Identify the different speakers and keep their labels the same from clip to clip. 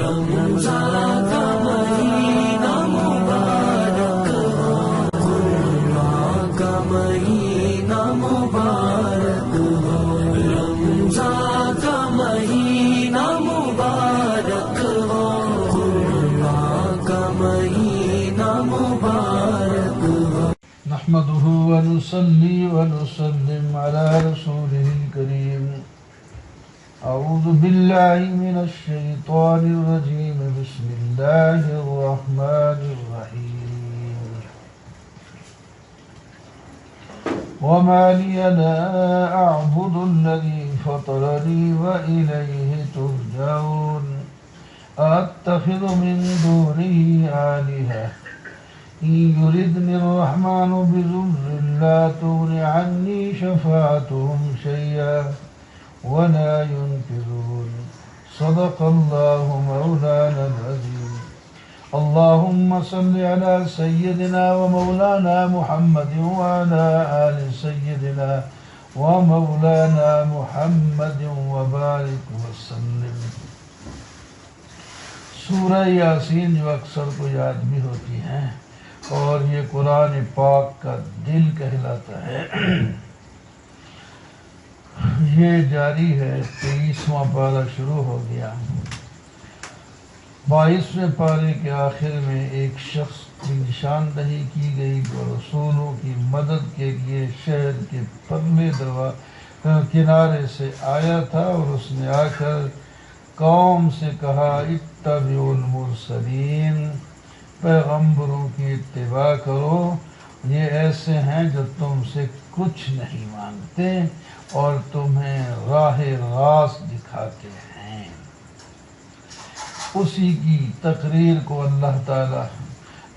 Speaker 1: رمضان کا مہینہ مبارک ہو، قرآن کا مہینہ مبارک ہو، رمضان کا مہینہ مبارک ہو، قرآن کا مہینہ مبارک ہو۔
Speaker 2: نحمده ونصلي ونسلم على رسوله الكريم. أعوذ بالله من الشيطان الرجيم. بسم الله الرحمن الرحيم. وما لي لا أعبد الذي فطرني وإليه ترجعون. أتخذ من دونه آلهة إن يردني الرحمن بضر لا تغن عني شفاعتهم شيئا ولا ينقذون. صدق الله مولانا العظيم. اللهم صل على سيدنا ومولانا محمد وعلى آل سيدنا ومولانا محمد وبارك وسلم. سورہ یاسین جو اکثر کو یاد بھی ہوتی ہیں اور یہ قرآن پاک کا دل کہلاتا ہے. یہ جاری ہے، 23واں پارہ شروع ہو گیا. 22ویں پارے کے آخر میں ایک شخص کی نشاندہی کی گئی جو رسولوں کی مدد کے لیے شہر کے پرلے کنارے سے آیا تھا، اور اس نے آ کر قوم سے کہا اتبعوا المرسلین، پیغمبروں کی اتباع کرو، یہ ایسے ہیں جو تم سے کچھ نہیں مانگتے اور تمہیں راہ راست دکھاتے ہیں. اسی کی تقریر کو اللہ تعالی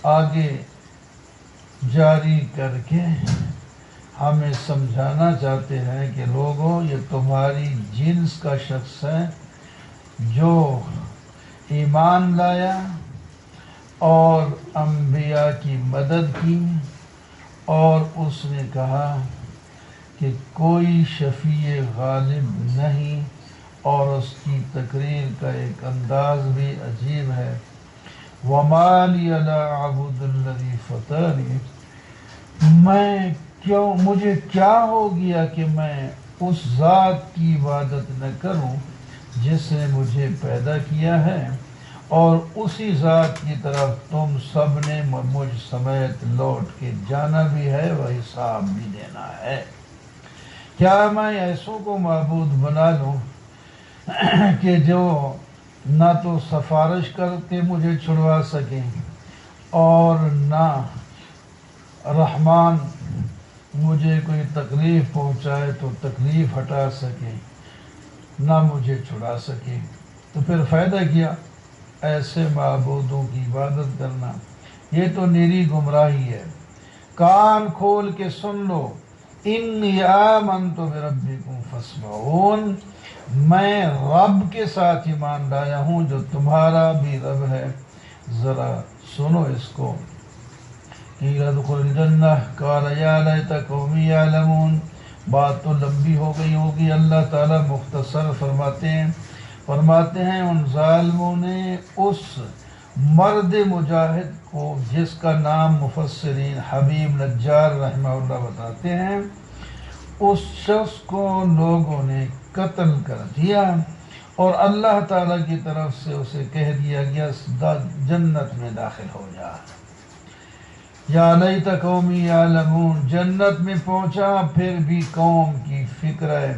Speaker 2: آگے جاری کر کے ہمیں سمجھانا چاہتے ہیں کہ لوگوں، یہ تمہاری جنس کا شخص ہے جو ایمان لایا اور انبیاء کی مدد کی، اور اس نے کہا کہ کوئی شفیع غالب نہیں، اور اس کی تقریر کا ایک انداز بھی عجیب ہے. وَمَا لِيَ لَا أَعْبُدُ الَّذِي فَطَرَنِي، مجھے کیا ہو گیا کہ میں اس ذات کی عبادت نہ کروں جس نے مجھے پیدا کیا ہے، اور اسی ذات کی طرف تم سب نے مجھ سمیت لوٹ کے جانا بھی ہے، وہ حساب بھی دینا ہے. کیا میں ایسوں کو معبود بنا لوں کہ جو نہ تو سفارش کر کے مجھے چھڑوا سکیں، اور نہ رحمان مجھے کوئی تکلیف پہنچائے تو تکلیف ہٹا سکے، نہ مجھے چھڑا سکے؟ تو پھر فائدہ کیا ایسے معبودوں کی عبادت کرنا؟ یہ تو نیری گمراہی ہے. کان کھول کے سن لو، انی آمنت بربکم فاسمعون، میں رب کے ساتھ ایمان لایا ہوں جو تمہارا بھی رب ہے، ذرا سنو اس کو. قیل ادخل الجنہ قال یا لیت قومی یعلمون. بات تو لمبی ہو گئی ہوگی، اللہ تعالیٰ مختصر فرماتے ہیں ان ظالموں نے اس مرد مجاہد کو جس کا نام مفسرین حبیب نجار رحمہ اللہ بتاتے ہیں، اس شخص کو لوگوں نے قتل کر دیا، اور اللہ تعالیٰ کی طرف سے اسے کہہ دیا گیا جنت میں داخل ہو جا. یا لیت قومی یعلمون، جنت میں پہنچا پھر بھی قوم کی فکر ہے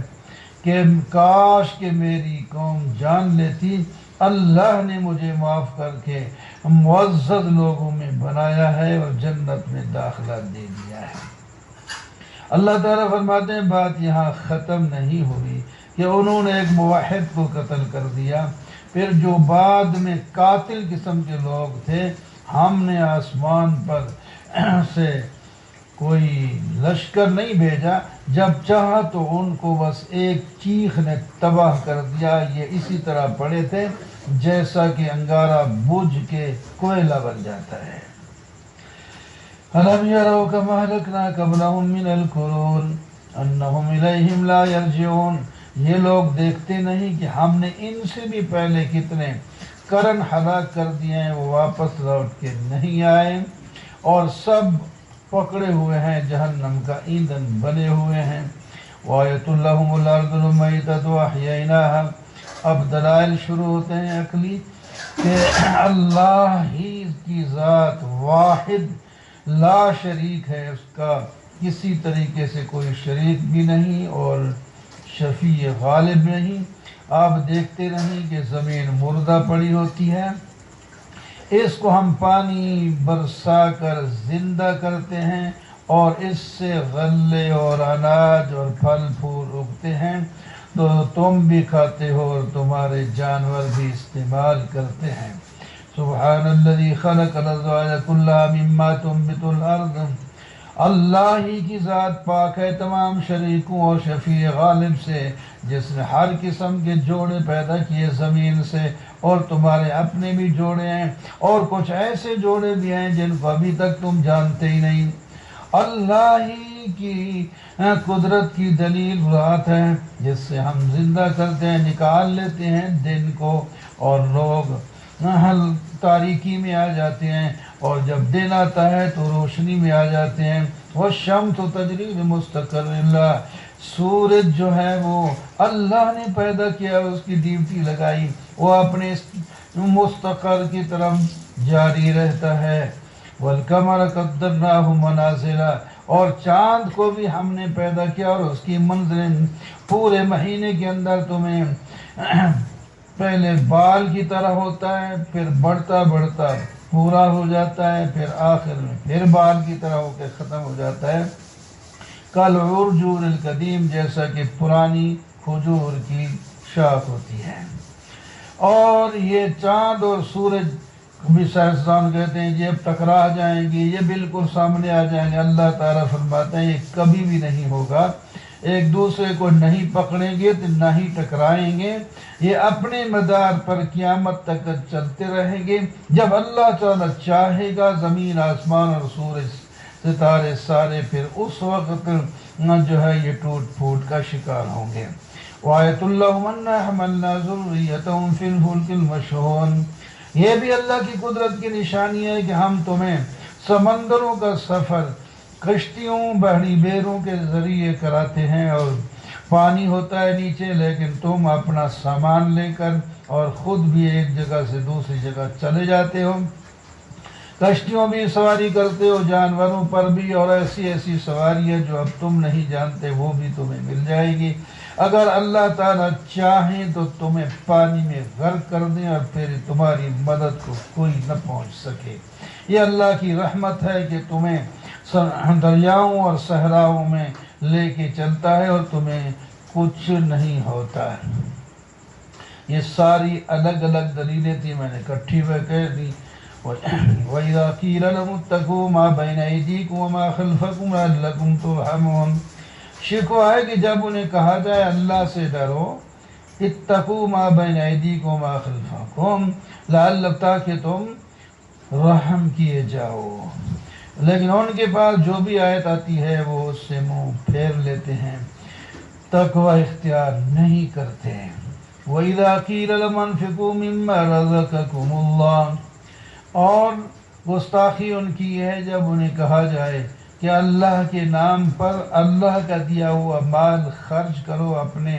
Speaker 2: کہ کاش کہ میری قوم جان لیتی، اللہ نے مجھے معاف کر کے معزز لوگوں میں بنایا ہے اور جنت میں داخلہ دے دیا ہے. اللہ تعالیٰ فرماتے ہیں بات یہاں ختم نہیں ہوئی کہ انہوں نے ایک موحد کو قتل کر دیا، پھر جو بعد میں قاتل قسم کے لوگ تھے، ہم نے آسمان پر سے کوئی لشکر نہیں بھیجا، جب چاہا تو ان کو بس ایک چیخ نے تباہ کر دیا. یہ اسی طرح پڑے تھے جیسا کہ انگارہ بجھ کے کوئلہ بن جاتا ہے. أَلَمْ يَرَوْا كَمْ أَهْلَكْنَا قَبْلَهُمْ مِنَ الْقُرُونِ أَنَّهُمْ إِلَيْهِمْ لَا يَرْجِعُونَ. یہ لوگ دیکھتے نہیں کہ ہم نے ان سے بھی پہلے کتنے کرن ہلاک کر دیے ہیں، وہ واپس لوٹ کے نہیں آئے، اور سب پکڑے ہوئے ہیں، جہنم کا ایندھن بنے ہوئے ہیں۔ وَآيَةٌ لَهُمُ الْأَرْضُ الْمَيْتَةُ أَحْيَيْنَاهَا، اب دلائل شروع ہوتے ہیں عقلی کہ اللہ ہی کی ذات واحد لا شریک ہے، اس کا کسی طریقے سے کوئی شریک بھی نہیں اور شفیع غالب نہیں۔ آپ دیکھتے رہیں کہ زمین مردہ پڑی ہوتی ہے، اس کو ہم پانی برسا کر زندہ کرتے ہیں اور اس سے غلے اور اناج اور پھل پھول اگتے ہیں، تو تم بھی کھاتے ہو اور تمہارے جانور بھی استعمال کرتے ہیں۔ سبحان الذی خلق الازواج کلھا مما تنبت الارض، اللہ ہی کی ذات پاک ہے تمام شریکوں اور شفیع غالب سے، جس نے ہر قسم کے جوڑے پیدا کیے زمین سے، اور تمہارے اپنے بھی جوڑے ہیں اور کچھ ایسے جوڑے بھی ہیں جن کو ابھی تک تم جانتے ہی نہیں۔ اللہ ہی کی قدرت کی دلیل رات ہے، جس سے ہم زندہ کرتے ہیں، نکال لیتے ہیں دن کو، اور لوگ تاریکی میں آ جاتے ہیں، اور جب دن آتا ہے تو روشنی میں آ جاتے ہیں۔ والشمس تجری لمستقر لہا، سورج جو ہے وہ اللہ نے پیدا کیا، اس کی ڈیوٹی لگائی، وہ اپنے مستقر کی طرف جاری رہتا ہے۔ والقمر قدرناہ منازل، اور چاند کو بھی ہم نے پیدا کیا اور اس کی منزلیں پورے مہینے کے اندر تمہیں پہلے بال کی طرح ہوتا ہے، پھر بڑھتا بڑھتا پورا ہو جاتا ہے، پھر آخر میں پھر بال کی طرح ہو کے ختم ہو جاتا ہے۔ کالعرجون القدیم، جیسا کہ پرانی کھجور کی شاخ ہوتی ہے۔ اور یہ چاند اور سورج بھی سائنسدان کہتے ہیں یہ ٹکرا جائیں گے، یہ بالکل سامنے آ جائیں گے، اللہ تعالیٰ فرماتے ہیں یہ کبھی بھی نہیں ہوگا، ایک دوسرے کو نہیں پکڑیں گے تو نہ ہی ٹکرائیں گے، یہ اپنے مدار پر قیامت تک چلتے رہیں گے۔ جب اللہ تعالیٰ چاہے گا زمین آسمان اور سورج ستارے سارے پھر اس وقت جو ہے یہ ٹوٹ پھوٹ کا شکار ہوں گے۔ وَآيَةٌ لَهُمْ أَنَّا حَمَلْنَا ذُرِّيَّتَهُمْ فِي الْفُلْكِ الْمَشْحُونِ، یہ بھی اللہ کی قدرت کی نشانی ہے کہ ہم تمہیں سمندروں کا سفر کشتیوں بحری بیروں کے ذریعے کراتے ہیں، اور پانی ہوتا ہے نیچے، لیکن تم اپنا سامان لے کر اور خود بھی ایک جگہ سے دوسری جگہ چلے جاتے ہو، کشتیوں بھی سواری کرتے ہو، جانوروں پر بھی، اور ایسی ایسی سواری ہے جو اب تم نہیں جانتے وہ بھی تمہیں مل جائے گی۔ اگر اللہ تعالیٰ چاہیں تو تمہیں پانی میں غرق کر دیں اور پھر تمہاری مدد کو کوئی نہ پہنچ سکے۔ یہ اللہ کی رحمت ہے کہ تمہیں دریاؤں اور صحراؤں میں لے کے چلتا ہے اور تمہیں کچھ نہیں ہوتا ہے۔ یہ ساری الگ الگ دلیلیں تھی، میں نے اکٹھی ہوئے کہہ دی۔ وَإِذَا قِيلَ لَهُمُ اتَّقُوا مَا بَيْنَ أَيْدِيكُمْ وَمَا خَلْفَكُمْ لَعَلَّكُمْ تُرْحَمُونَ، شکوہ ہے کہ جب انہیں کہا جائے اللہ سے ڈرو، اتقوا ما بین ایدیکم وما خلفکم لعلکم، تاکہ تم رحم کیے جاؤ، لیکن ان کے پاس جو بھی آیت آتی ہے وہ اس سے منہ پھیر لیتے ہیں، تقوی اختیار نہیں کرتے۔ وَإِذَا قِيلَ لَهُمْ أَنفِقُوا مِمَّا رَزَقَكُمُ اللَّهُ، اور گستاخی ان کی ہے جب انہیں کہا جائے کہ اللہ کے نام پر اللہ کا دیا ہوا مال خرچ کرو، اپنے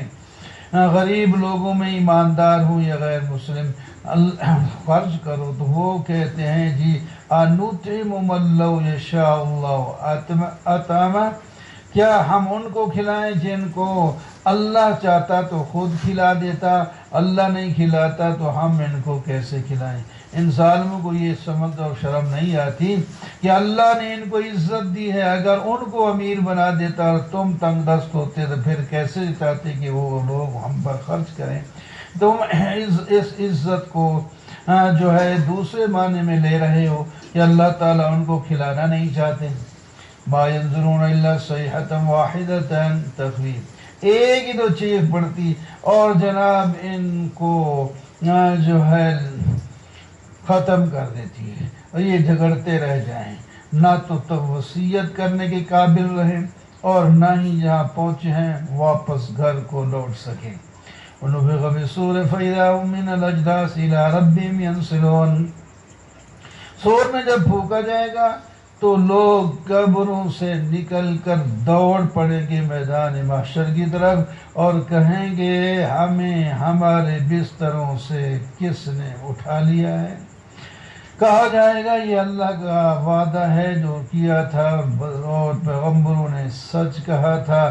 Speaker 2: غریب لوگوں میں ایماندار ہوں یا غیر مسلم خرچ کرو، تو وہ کہتے ہیں جی أَنُطْعِمُ مَن لَّوْ يَشَاءُ اللَّهُ أَطْعَمَهُ، کیا ہم ان کو کھلائیں جن کو اللہ چاہتا تو خود کھلا دیتا، اللہ نہیں کھلاتا تو ہم ان کو کیسے کھلائیں؟ ان ظالموں کو یہ سمجھ اور شرم نہیں آتی کہ اللہ نے ان کو عزت دی ہے، اگر ان کو امیر بنا دیتا اور تم تنگ دست ہوتے تو پھر کیسے چاہتے کہ وہ لوگ ہم پر خرچ کریں؟ تم اس عزت کو جو ہے دوسرے معنی میں لے رہے ہو کہ اللہ تعالیٰ ان کو کھلانا نہیں چاہتے۔ ما ينظرون الا صيحة واحدة تخویف، ایک ہی تو چیخ پڑتی اور جناب ان کو جو ہے ختم کر دیتی ہے، اور یہ جھگڑتے رہ جائیں، نہ تو وصیت کرنے کے قابل رہے اور نہ ہی جہاں پہنچے ہیں واپس گھر کو لوٹ سکیں۔ ونفخ في الصور فإذا هم من الأجداث إلى ربهم ينسلون۔ سور میں جب پھونکا جائے گا تو لوگ قبروں سے نکل کر دوڑ پڑیں گے میدان محشر کی طرف اور کہیں گے ہمیں ہمارے بستروں سے کس نے اٹھا لیا ہے۔ کہا جائے گا یہ اللہ کا وعدہ ہے جو کیا تھا اور پیغمبروں نے سچ کہا تھا،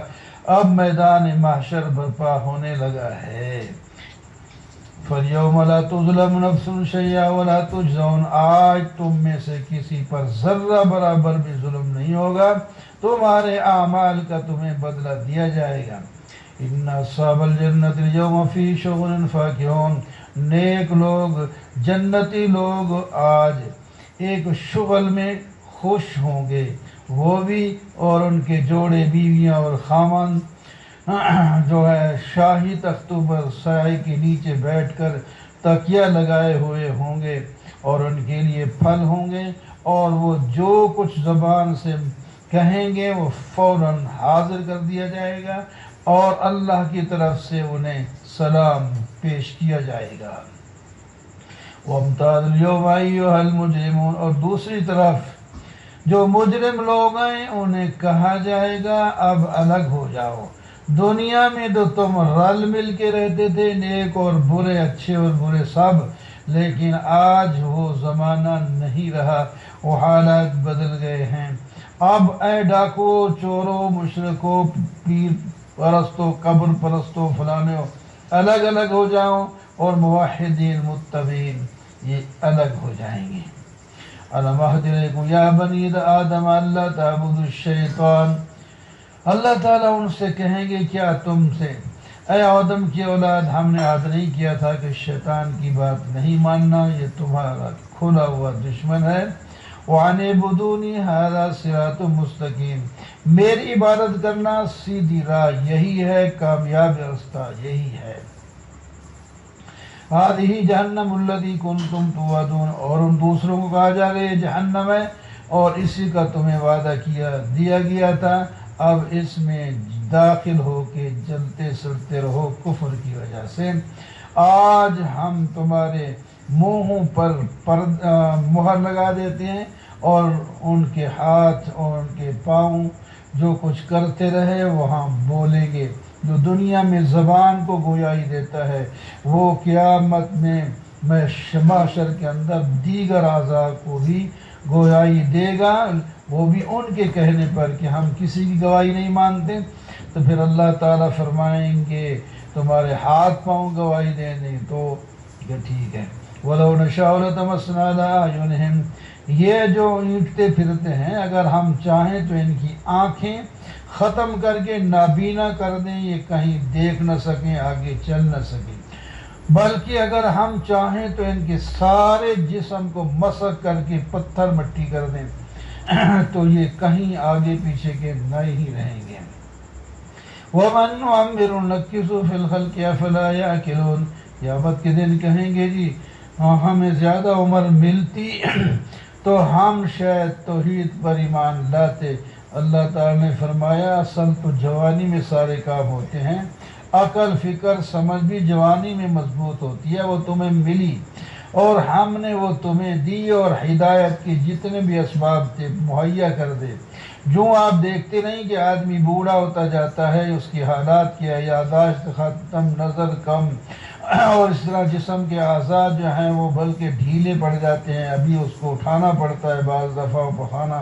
Speaker 2: اب میدان محشر برپا ہونے لگا ہے۔ فَالْيَوْمَ لَا تُظْلَمُ نَفْسٌ شَيْئًا وَلَا تُجْزَوْنَ، آج تم میں سے کسی پر ذرہ برابر بھی ظلم نہیں ہوگا، تمہارے اعمال کا تمہیں بدلہ دیا جائے گا۔ إِنَّ أَصْحَابَ الْجَنَّةِ الْيَوْمَ فِي شُغُلٍ فَاكِهُونَ، نیک لوگ، جنتی لوگ آج ایک شغل میں خوش ہوں گے، وہ بھی اور ان کے جوڑے بیویاں اور خاوند جو ہے شاہی تختوں پر سائے کے نیچے بیٹھ کر تکیہ لگائے ہوئے ہوں گے اور ان کے لیے پھل ہوں گے، اور وہ جو کچھ زبان سے کہیں گے وہ فوراً حاضر کر دیا جائے گا اور اللہ کی طرف سے انہیں سلام پیش کیا جائے گا۔ وَامْتَازُوا الْيَوْمَ أَيُّهَا الْمُجْرِمُونَ، اور دوسری طرف جو مجرم لوگ ہیں انہیں کہا جائے گا اب الگ ہو جاؤ، دنیا میں تو تم رل مل کے رہتے تھے، نیک اور برے، اچھے اور برے سب، لیکن آج وہ زمانہ نہیں رہا، وہ حالات بدل گئے ہیں۔ اب اے ڈاکو، چوروں، مشرکوں، پیر پرستوں، قبر پرستوں، فلانوں، الگ الگ ہو جاؤ، اور موحدین متقین یہ الگ ہو جائیں گے۔ أَلَمْ أَعْهِدْ إِلَيْكُمْ يَا بَنِي آدَمَ أَلَّا تَعْبُدُوا الشَّيْطَانَ، اللہ تعالیٰ ان سے کہیں گے کیا تم سے اے آدم کی اولاد ہم نے عہد نہیں کیا تھا کہ شیطان کی بات نہیں ماننا، یہ تمہارا کھلا ہوا دشمن ہے۔ وَأَنِ اعْبُدُونِي هَذَا صِرَاطٌ مُسْتَقِيمٌ، میری عبادت کرنا سیدھی راہ یہی ہے، کامیاب راستہ یہی ہے۔ هَذِهِ جَهَنَّمُ الَّتِي كُنتُمْ تُوعَدُونَ، اور ان دوسروں کو کہا جا رہا ہے جہنم ہے اور اسی کا تمہیں وعدہ دیا گیا تھا، اب اس میں داخل ہو کے جلتے سڑتے رہو کفر کی وجہ سے۔ آج ہم تمہارے منہوں پر مہر لگا دیتے ہیں اور ان کے ہاتھ اور ان کے پاؤں جو کچھ کرتے رہے وہاں بولیں گے۔ جو دنیا میں زبان کو گویائی دیتا ہے وہ قیامت میں محشر کے اندر دیگر اعضاء کو بھی گویائی دے گا، وہ بھی ان کے کہنے پر کہ ہم کسی کی گواہی نہیں مانتے۔ تو پھر اللہ تعالیٰ فرمائیں گے تمہارے ہاتھ پاؤں گواہی دینے تو ٹھیک ہے۔ وَلَوْ نَشَاءُ لَطَمَسْنَا عَلَىٰ أَعْيُنِهِمْ، یہ جو اینٹتے پھرتے ہیں اگر ہم چاہیں تو ان کی آنکھیں ختم کر کے نابینا کر دیں، یہ کہیں دیکھ نہ سکیں، آگے چل نہ سکیں، بلکہ اگر ہم چاہیں تو ان کے سارے جسم کو مسخ کر کے پتھر مٹی کر دیں تو یہ کہیں آگے پیچھے کے نہیں رہیں گے۔ وَمَن نُعَمِّرْهُ نُنَكِّسْهُ فِي الْخَلْقِ أَفَلَا يَعْقِلُونَ، قیامت کے دن کہیں گے جی ہمیں زیادہ عمر ملتی تو ہم شاید توحید پر ایمان لاتے۔ اللہ تعالیٰ نے فرمایا اصل تو جوانی میں سارے کام ہوتے ہیں، عقل، فکر، سمجھ بھی جوانی میں مضبوط ہوتی ہے، وہ تمہیں ملی اور ہم نے وہ تمہیں دی اور ہدایت کے جتنے بھی اسباب تھے مہیا کر دے۔ جو آپ دیکھتے نہیں کہ آدمی بوڑھا ہوتا جاتا ہے، اس کی حالات کی یادداشت ختم، نظر کم، اور اس طرح جسم کے اعضاء جو ہیں وہ بلکہ ڈھیلے پڑ جاتے ہیں، ابھی اس کو اٹھانا پڑتا ہے، بعض دفعہ پخانا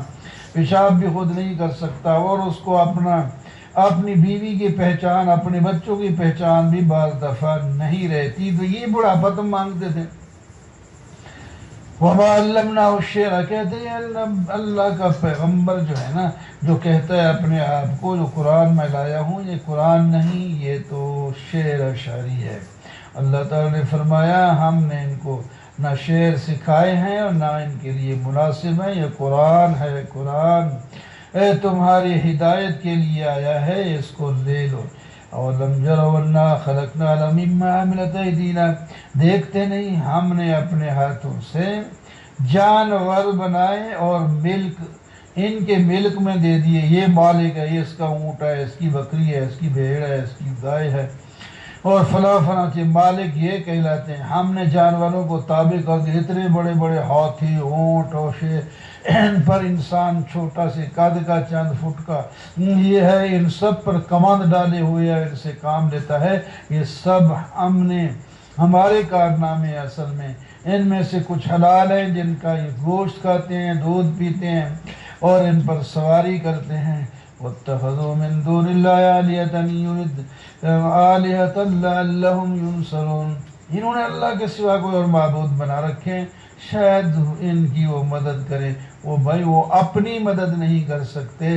Speaker 2: پیشاب بھی خود نہیں کر سکتا، اور اس کو اپنی بیوی کی پہچان، اپنے بچوں کی پہچان بھی بعض دفعہ نہیں رہتی، تو یہ بڑھاپا تم مانگتے تھے۔ وَمَا عَلَّمْنَاهُ الشِّعْرَ، کہتے ہیں اللہ کا پیغمبر جو ہے نا، جو کہتا ہے اپنے آپ کو جو قرآن میں لایا ہوں، یہ قرآن نہیں، یہ تو شعر شاعری ہے۔ اللہ تعالیٰ نے فرمایا ہم نے ان کو نہ شعر سکھائے ہیں اور نہ ان کے لیے مناسب ہے، یہ قرآن ہے، قرآن تمہاری ہدایت کے لیے آیا ہے، اس کو لے لو۔ اولم یروا انا خلقنا لهم مما عملت ایدینا، دیکھتے نہیں ہم نے اپنے ہاتھوں سے جانور بنائے اور ملک ان کے ملک میں دے دیے، یہ مالک ہے، یہ اس کا اونٹ ہے، اس کی بکری ہے، اس کی بھیڑ ہے، اس کی گائے ہے، اور فلاں فلاں کے مالک یہ کہلاتے ہیں۔ ہم نے جانوروں کو تابع کر دیا، اتنے بڑے بڑے ہاتھی، اونٹ اور شیر، ان پر انسان چھوٹا سے قد کا چند فٹ کا یہ ہے، ان سب پر کمند ڈالے ہوئے ہیں، ان سے کام لیتا ہے۔ یہ سب ہم نے ہمارے کارنامے اصل میں، ان میں سے کچھ حلال ہیں جن کا یہ گوشت کھاتے ہیں، دودھ پیتے ہیں اور ان پر سواری کرتے ہیں۔ وَاتَّخَذُوا مِن دُونِ اللَّهِ آلِهَةً لَعَلَّهُمْ يُنصَرُونَ، انہوں نے اللہ کے سوا کوئی اور معبود بنا رکھے ہیں، شاید ان کی وہ مدد کریں۔ وہ بھائی وہ اپنی مدد نہیں کر سکتے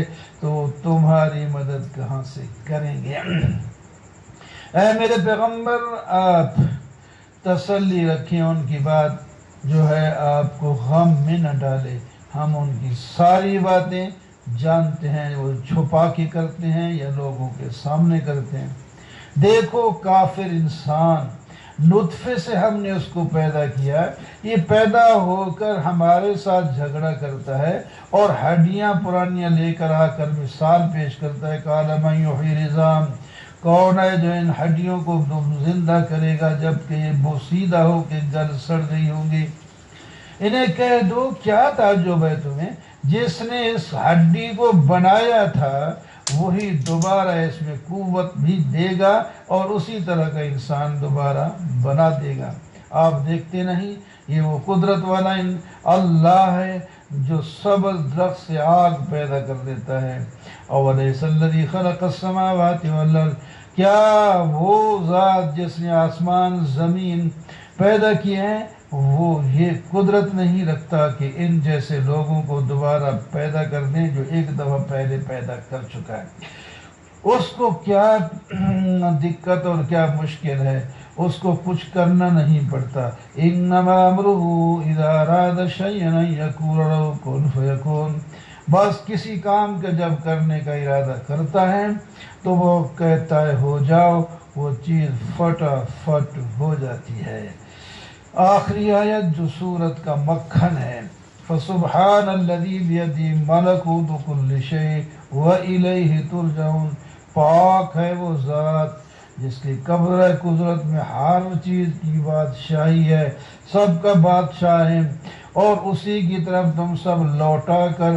Speaker 2: تو تمہاری مدد کہاں سے کریں گے؟ اے میرے پیغمبر، آپ تسلی رکھیں، ان کی بات جو ہے آپ کو غم میں نہ ڈالے۔ ہم ان کی ساری باتیں جانتے ہیں، وہ چھپا کے کرتے ہیں یا لوگوں کے سامنے کرتے ہیں۔ دیکھو کافر انسان، نطفے سے ہم نے اس کو پیدا کیا، یہ پیدا ہو کر ہمارے ساتھ جھگڑا کرتا ہے اور ہڈیاں پرانیاں لے کر آ کر مثال پیش کرتا ہے، قال من یحیی العظام، کون ہے جو ان ہڈیوں کو زندہ کرے گا جبکہ یہ بوسیدہ ہو کے گل سڑ گئی ہوں گی۔ انہیں کہہ دو کیا تعجب ہے تمہیں، جس نے اس ہڈی کو بنایا تھا وہی دوبارہ اس میں قوت بھی دے گا اور اسی طرح کا انسان دوبارہ بنا دے گا۔ آپ دیکھتے نہیں یہ وہ قدرت والا اللہ ہے جو سبز درخت سے آگ پیدا کر دیتا ہے۔ اولیس الذی خلق السماوات والارض، کیا وہ ذات جس نے آسمان زمین پیدا کیے ہیں وہ یہ قدرت نہیں رکھتا کہ ان جیسے لوگوں کو دوبارہ پیدا کر دیں جو ایک دفعہ پہلے پیدا کر چکا ہے؟ اس کو کیا دقت اور کیا مشکل ہے، اس کو کچھ کرنا نہیں پڑتا۔ انما امرہ اذا اراد شیئا ان یقول له کن فیکون، بس کسی کام کا جب کرنے کا ارادہ کرتا ہے تو وہ کہتا ہے ہو جاؤ، وہ چیز فٹافٹ ہو جاتی ہے۔ آخری آیت جو سورت کا مکھن ہے، فسبحان الذی بیدہ ملکوت کل شیء والیہ ترجعون، پاک ہے وہ ذات جس کی قدرت میں ہر چیز کی بادشاہی ہے، سب کا بادشاہ ہے اور اسی کی طرف تم سب لوٹا کر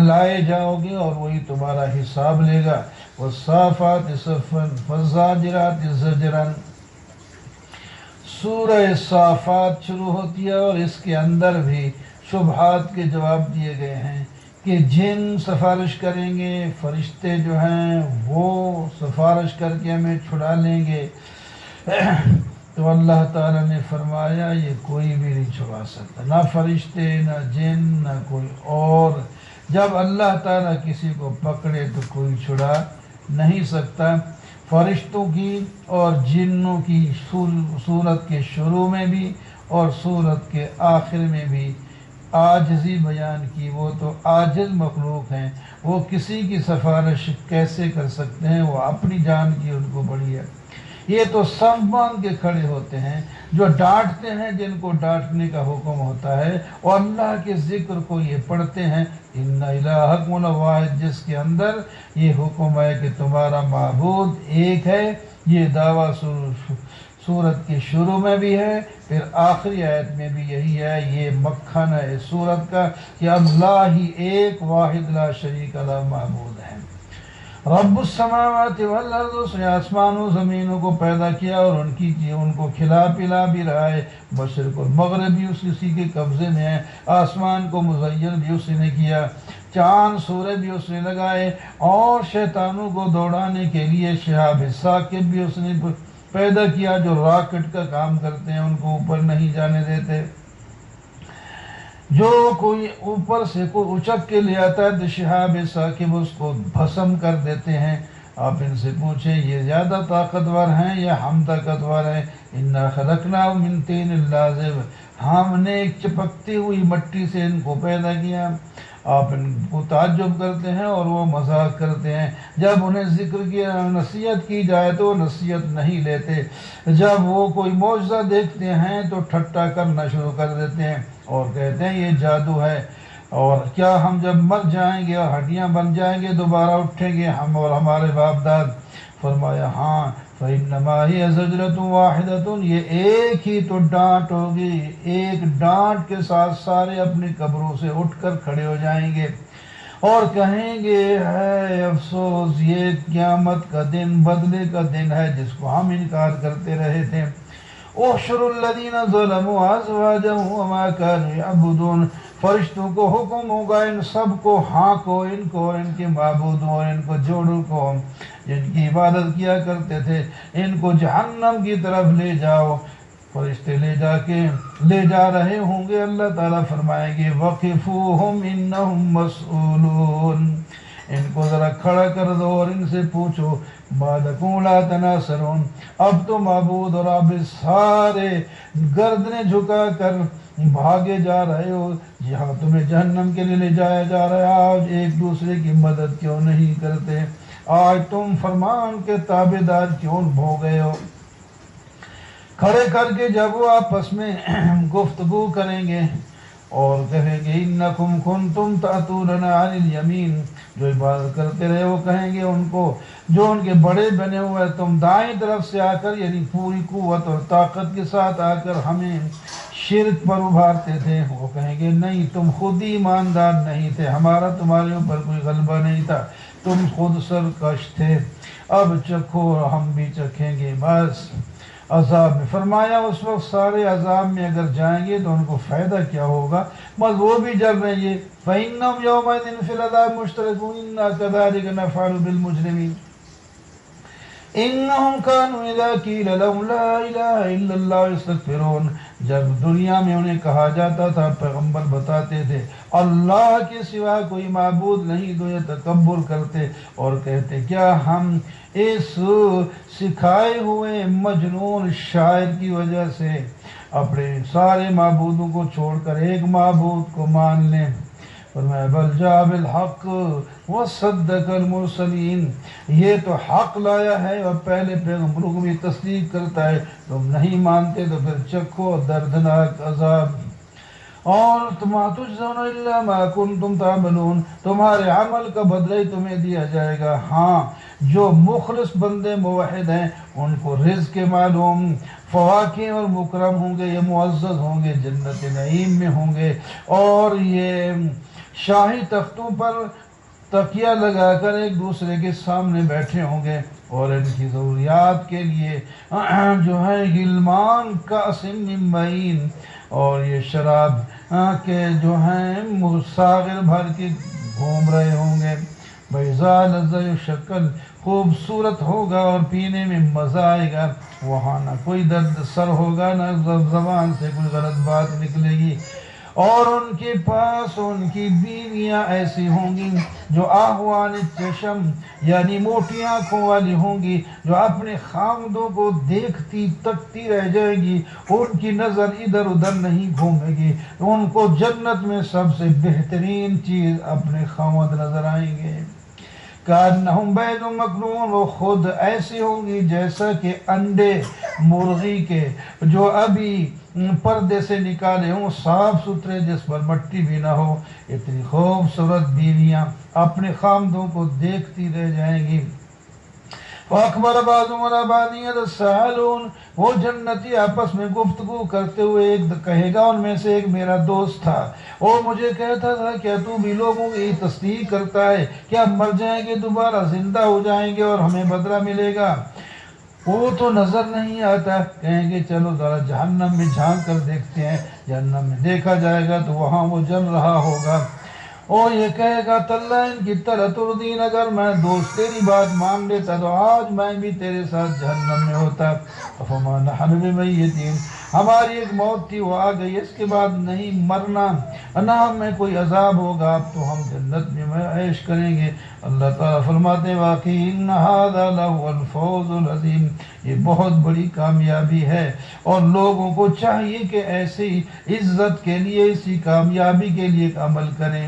Speaker 2: لائے جاؤ گے اور وہی تمہارا حساب لے گا۔ والصافات صفا فالزاجرات زجرا، سورہ صافات شروع ہوتی ہے اور اس کے اندر بھی شبہات کے جواب دیے گئے ہیں کہ جن سفارش کریں گے، فرشتے جو ہیں وہ سفارش کر کے ہمیں چھڑا لیں گے، تو اللہ تعالیٰ نے فرمایا یہ کوئی بھی نہیں چھڑا سکتا، نہ فرشتے، نہ جن، نہ کوئی اور۔ جب اللہ تعالیٰ کسی کو پکڑے تو کوئی چھڑا نہیں سکتا۔ فرشتوں کی اور جنوں کی سورت کے شروع میں بھی اور سورت کے آخر میں بھی عاجزی بیان کی، وہ تو عاجز مخلوق ہیں، وہ کسی کی سفارش کیسے کر سکتے ہیں، وہ اپنی جان کی ان کو بڑی ہے۔ یہ تو سب مان کے کھڑے ہوتے ہیں جو ڈانٹتے ہیں جن کو ڈانٹنے کا حکم ہوتا ہے، اور اللہ کے ذکر کو یہ پڑھتے ہیں ان الہکم الواحد، جس کے اندر یہ حکم ہے کہ تمہارا معبود ایک ہے۔ یہ دعویٰ سورت کے شروع میں بھی ہے، پھر آخری آیت میں بھی یہی ہے۔ یہ مکھن ہے اس سورت کا کہ اللہ ہی ایک واحد لا شریک لا معبود ہے۔ رب السماوات والارض، اس نے آسمان و زمینوں کو پیدا کیا اور ان کو کھلا پلا بھی رہا ہے۔ مشرق اور مغرب بھی اسی کے قبضے میں ہے، آسمان کو مزین بھی اسی نے کیا، چاند سورج بھی اس نے لگائے، اور شیطانوں کو دوڑانے کے لیے شہاب ثاقب بھی اس نے پیدا کیا جو راکٹ کا کام کرتے ہیں، ان کو اوپر نہیں جانے دیتے۔ جو کوئی اوپر سے کوئی اچک کے لے آتا ہے تو شہاب ثاقب اس کو بھسم کر دیتے ہیں۔ آپ ان سے پوچھیں یہ زیادہ طاقتور ہیں یا ہم طاقتور ہیں؟ انا خلقناہم من طین لازب، ہم نے ایک چپکتی ہوئی مٹی سے ان کو پیدا کیا۔ آپ ان کو تعجب کرتے ہیں اور وہ مذاق کرتے ہیں، جب انہیں ذکر کی نصیحت کی جائے تو وہ نصیحت نہیں لیتے، جب وہ کوئی معجزہ دیکھتے ہیں تو ٹھٹا کرنا شروع کر دیتے ہیں اور کہتے ہیں یہ جادو ہے، اور کیا ہم جب مر جائیں گے اور ہڈیاں بن جائیں گے دوبارہ اٹھیں گے ہم اور ہمارے باپ داد؟ فرمایا ہاں، فَإِنَّمَا هِيَ زَجْرَةٌ وَاحِدَةٌ، یہ ایک ہی تو ڈانٹ ہوگی، ایک ڈانٹ کے ساتھ سارے اپنی قبروں سے اٹھ کر کھڑے ہو جائیں گے اور کہیں گے ہے افسوس، یہ قیامت کا دن بدلے کا دن ہے جس کو ہم انکار کرتے رہے تھے۔ احشروا الذین ظلموا ازواجهم وما كانوا يعبدون، فرشتوں کو حکم ہوگا ان سب کو ہانکو، ان کو اور ان کے معبودوں اور ان کو جوڑوں کو جن کی عبادت کیا کرتے تھے، ان کو جہنم کی طرف لے جاؤ۔ فرشتے لے جا رہے ہوں گے، اللہ تعالیٰ فرمائیں گے وقفوہم انہم مسئولون، ان کو ذرا کھڑا کر دو اور ان سے پوچھو مالکم لا تناصرون، اب تو معبود اور عابد سارے گردنیں جھکا کر بھاگے جا رہے ہو، جہاں تمہیں جہنم کے لیے لے جایا جا رہا ہے، آج ایک دوسرے کی مدد کیوں نہیں کرتے؟ آج تم فرمان کے تابعدار کیوں ہو گئے ہو؟ کھڑے کر کے جب وہ آپس میں گفتگو کریں گے اور کہیں گے انکم کنتم تأتوننا عن الیمین، جو عبادت کرتے رہے وہ کہیں گے ان کو جو ان کے بڑے بنے ہوئے، تم دائیں طرف سے آ کر یعنی پوری قوت اور طاقت کے ساتھ آ کر ہمیں شرک پر ابھارتے تھے، وہ کہیں گے نہیں، تم خود ہی ایماندار نہیں تھے، ہمارا تمہارے اوپر کوئی غلبہ نہیں تھا، تم خود سرکش تھے، اب چکھو اور ہم بھی چکھیں گے بس عذاب میں۔ فرمایا اس وقت سارے عذاب میں اگر جائیں گے تو ان کو فائدہ کیا ہوگا، بس وہ بھی جل رہے ہیں۔ فَإِنَّهُمْ يَوْمَئِذٍ فِي الْعَذَابِ مُشْتَرِكُونَ إِنَّا كَذَلِكَ نَفْعَلُ بِالْمُجْرِمِينَ إِنَّهُمْ كَانُوا إِذَا قِيلَ لَهُمْ لَا إِلَهَ إِلَّا اللَّهُ يَسْتَكْبِرُونَ، جب دنیا میں انہیں کہا جاتا تھا، پیغمبر بتاتے تھے اللہ کے سوا کوئی معبود نہیں، تو یہ تکبر کرتے اور کہتے کیا ہم اس سکھائے ہوئے مجنون شاعر کی وجہ سے اپنے سارے معبودوں کو چھوڑ کر ایک معبود کو مان لیں؟ فرمایا بل جاء بالحق وصدق المرسلین، یہ تو حق لایا ہے اور پہلے پیغمبروں کو بھی تصدیق کرتا ہے، تم نہیں مانتے تو پھر چکھو دردناک عذاب۔ اور تجزون الا ما کنتم تعملون، تمہارے عمل کا بدلہ ہی تمہیں دیا جائے گا۔ ہاں جو مخلص بندے موحد ہیں ان کو رزق معلوم، فواکہ اور مکرم ہوں گے، یہ معزز ہوں گے، جنت نعیم میں ہوں گے، اور یہ شاہی تختوں پر تکیہ لگا کر ایک دوسرے کے سامنے بیٹھے ہوں گے، اور ان کی ضروریات کے لیے جو ہے غلمان کأس من معین، اور یہ شراب کے جو ہیں ساغر بھر کے گھوم رہے ہوں گے۔ بیضاء لذّۃ شکل، خوبصورت ہوگا اور پینے میں مزہ آئے گا، وہاں نہ کوئی درد سر ہوگا، نہ زبان سے کوئی غلط بات نکلے گی، اور ان کے پاس ان کی بیویاں ایسی ہوں گی جو آہوان چشم یعنی موٹی آنکھوں والی ہوں گی، جو اپنے خامدوں کو دیکھتی تکتی رہ جائے گی، ان کی نظر ادھر ادھر نہیں گھومے گی، ان کو جنت میں سب سے بہترین چیز اپنے خامد نظر آئیں گے۔ کأنہم بیض مکنون، وہ خود ایسی ہوں گی جیسا کہ انڈے مرغی کے جو ابھی پردے سے نکالے ہوں، صاف ستھرے، جس پر مٹی بھی نہ ہو، اتنی خوبصورت بیویاں اپنے خامدوں کو دیکھتی رہ جائیں گی۔ وَأَقْبَلَ بَعْضُهُمْ عَلَىٰ بَعْضٍ يَتَسَاءَلُونَ، وہ جنتی آپس میں گفتگو کرتے ہوئے ایک کہے گا ان میں سے ایک میرا دوست تھا، وہ مجھے کہتا تھا کیا تو بھی لوگوں کی تصدیق کرتا ہے، کیا مر جائیں گے دوبارہ زندہ ہو جائیں گے اور ہمیں بدلہ ملے گا؟ وہ تو نظر نہیں آتا، کہیں گے چلو ذرا جہنم میں جھانک کر دیکھتے ہیں، جہنم میں دیکھا جائے گا تو وہاں وہ جل رہا ہوگا، اور یہ کہے گا تاللہ ان کی طرح تردین، اگر میں دوست تیری بات مان لیتا تو آج میں بھی تیرے ساتھ جہنم میں ہوتا۔ فما نحن بمیتین، ہماری ایک موت تھی وہ آ گئی، اس کے بعد نہیں مرنا، نہ ہمیں کوئی عذاب ہوگا، اب تو ہم جنت میں عیش کریں گے۔ اللہ تعالیٰ فرماتے واقعی ان ھذا لہو الفوز العظیم، یہ بہت بڑی کامیابی ہے، اور لوگوں کو چاہیے کہ ایسی عزت کے لیے، اسی کامیابی کے لیے عمل کریں۔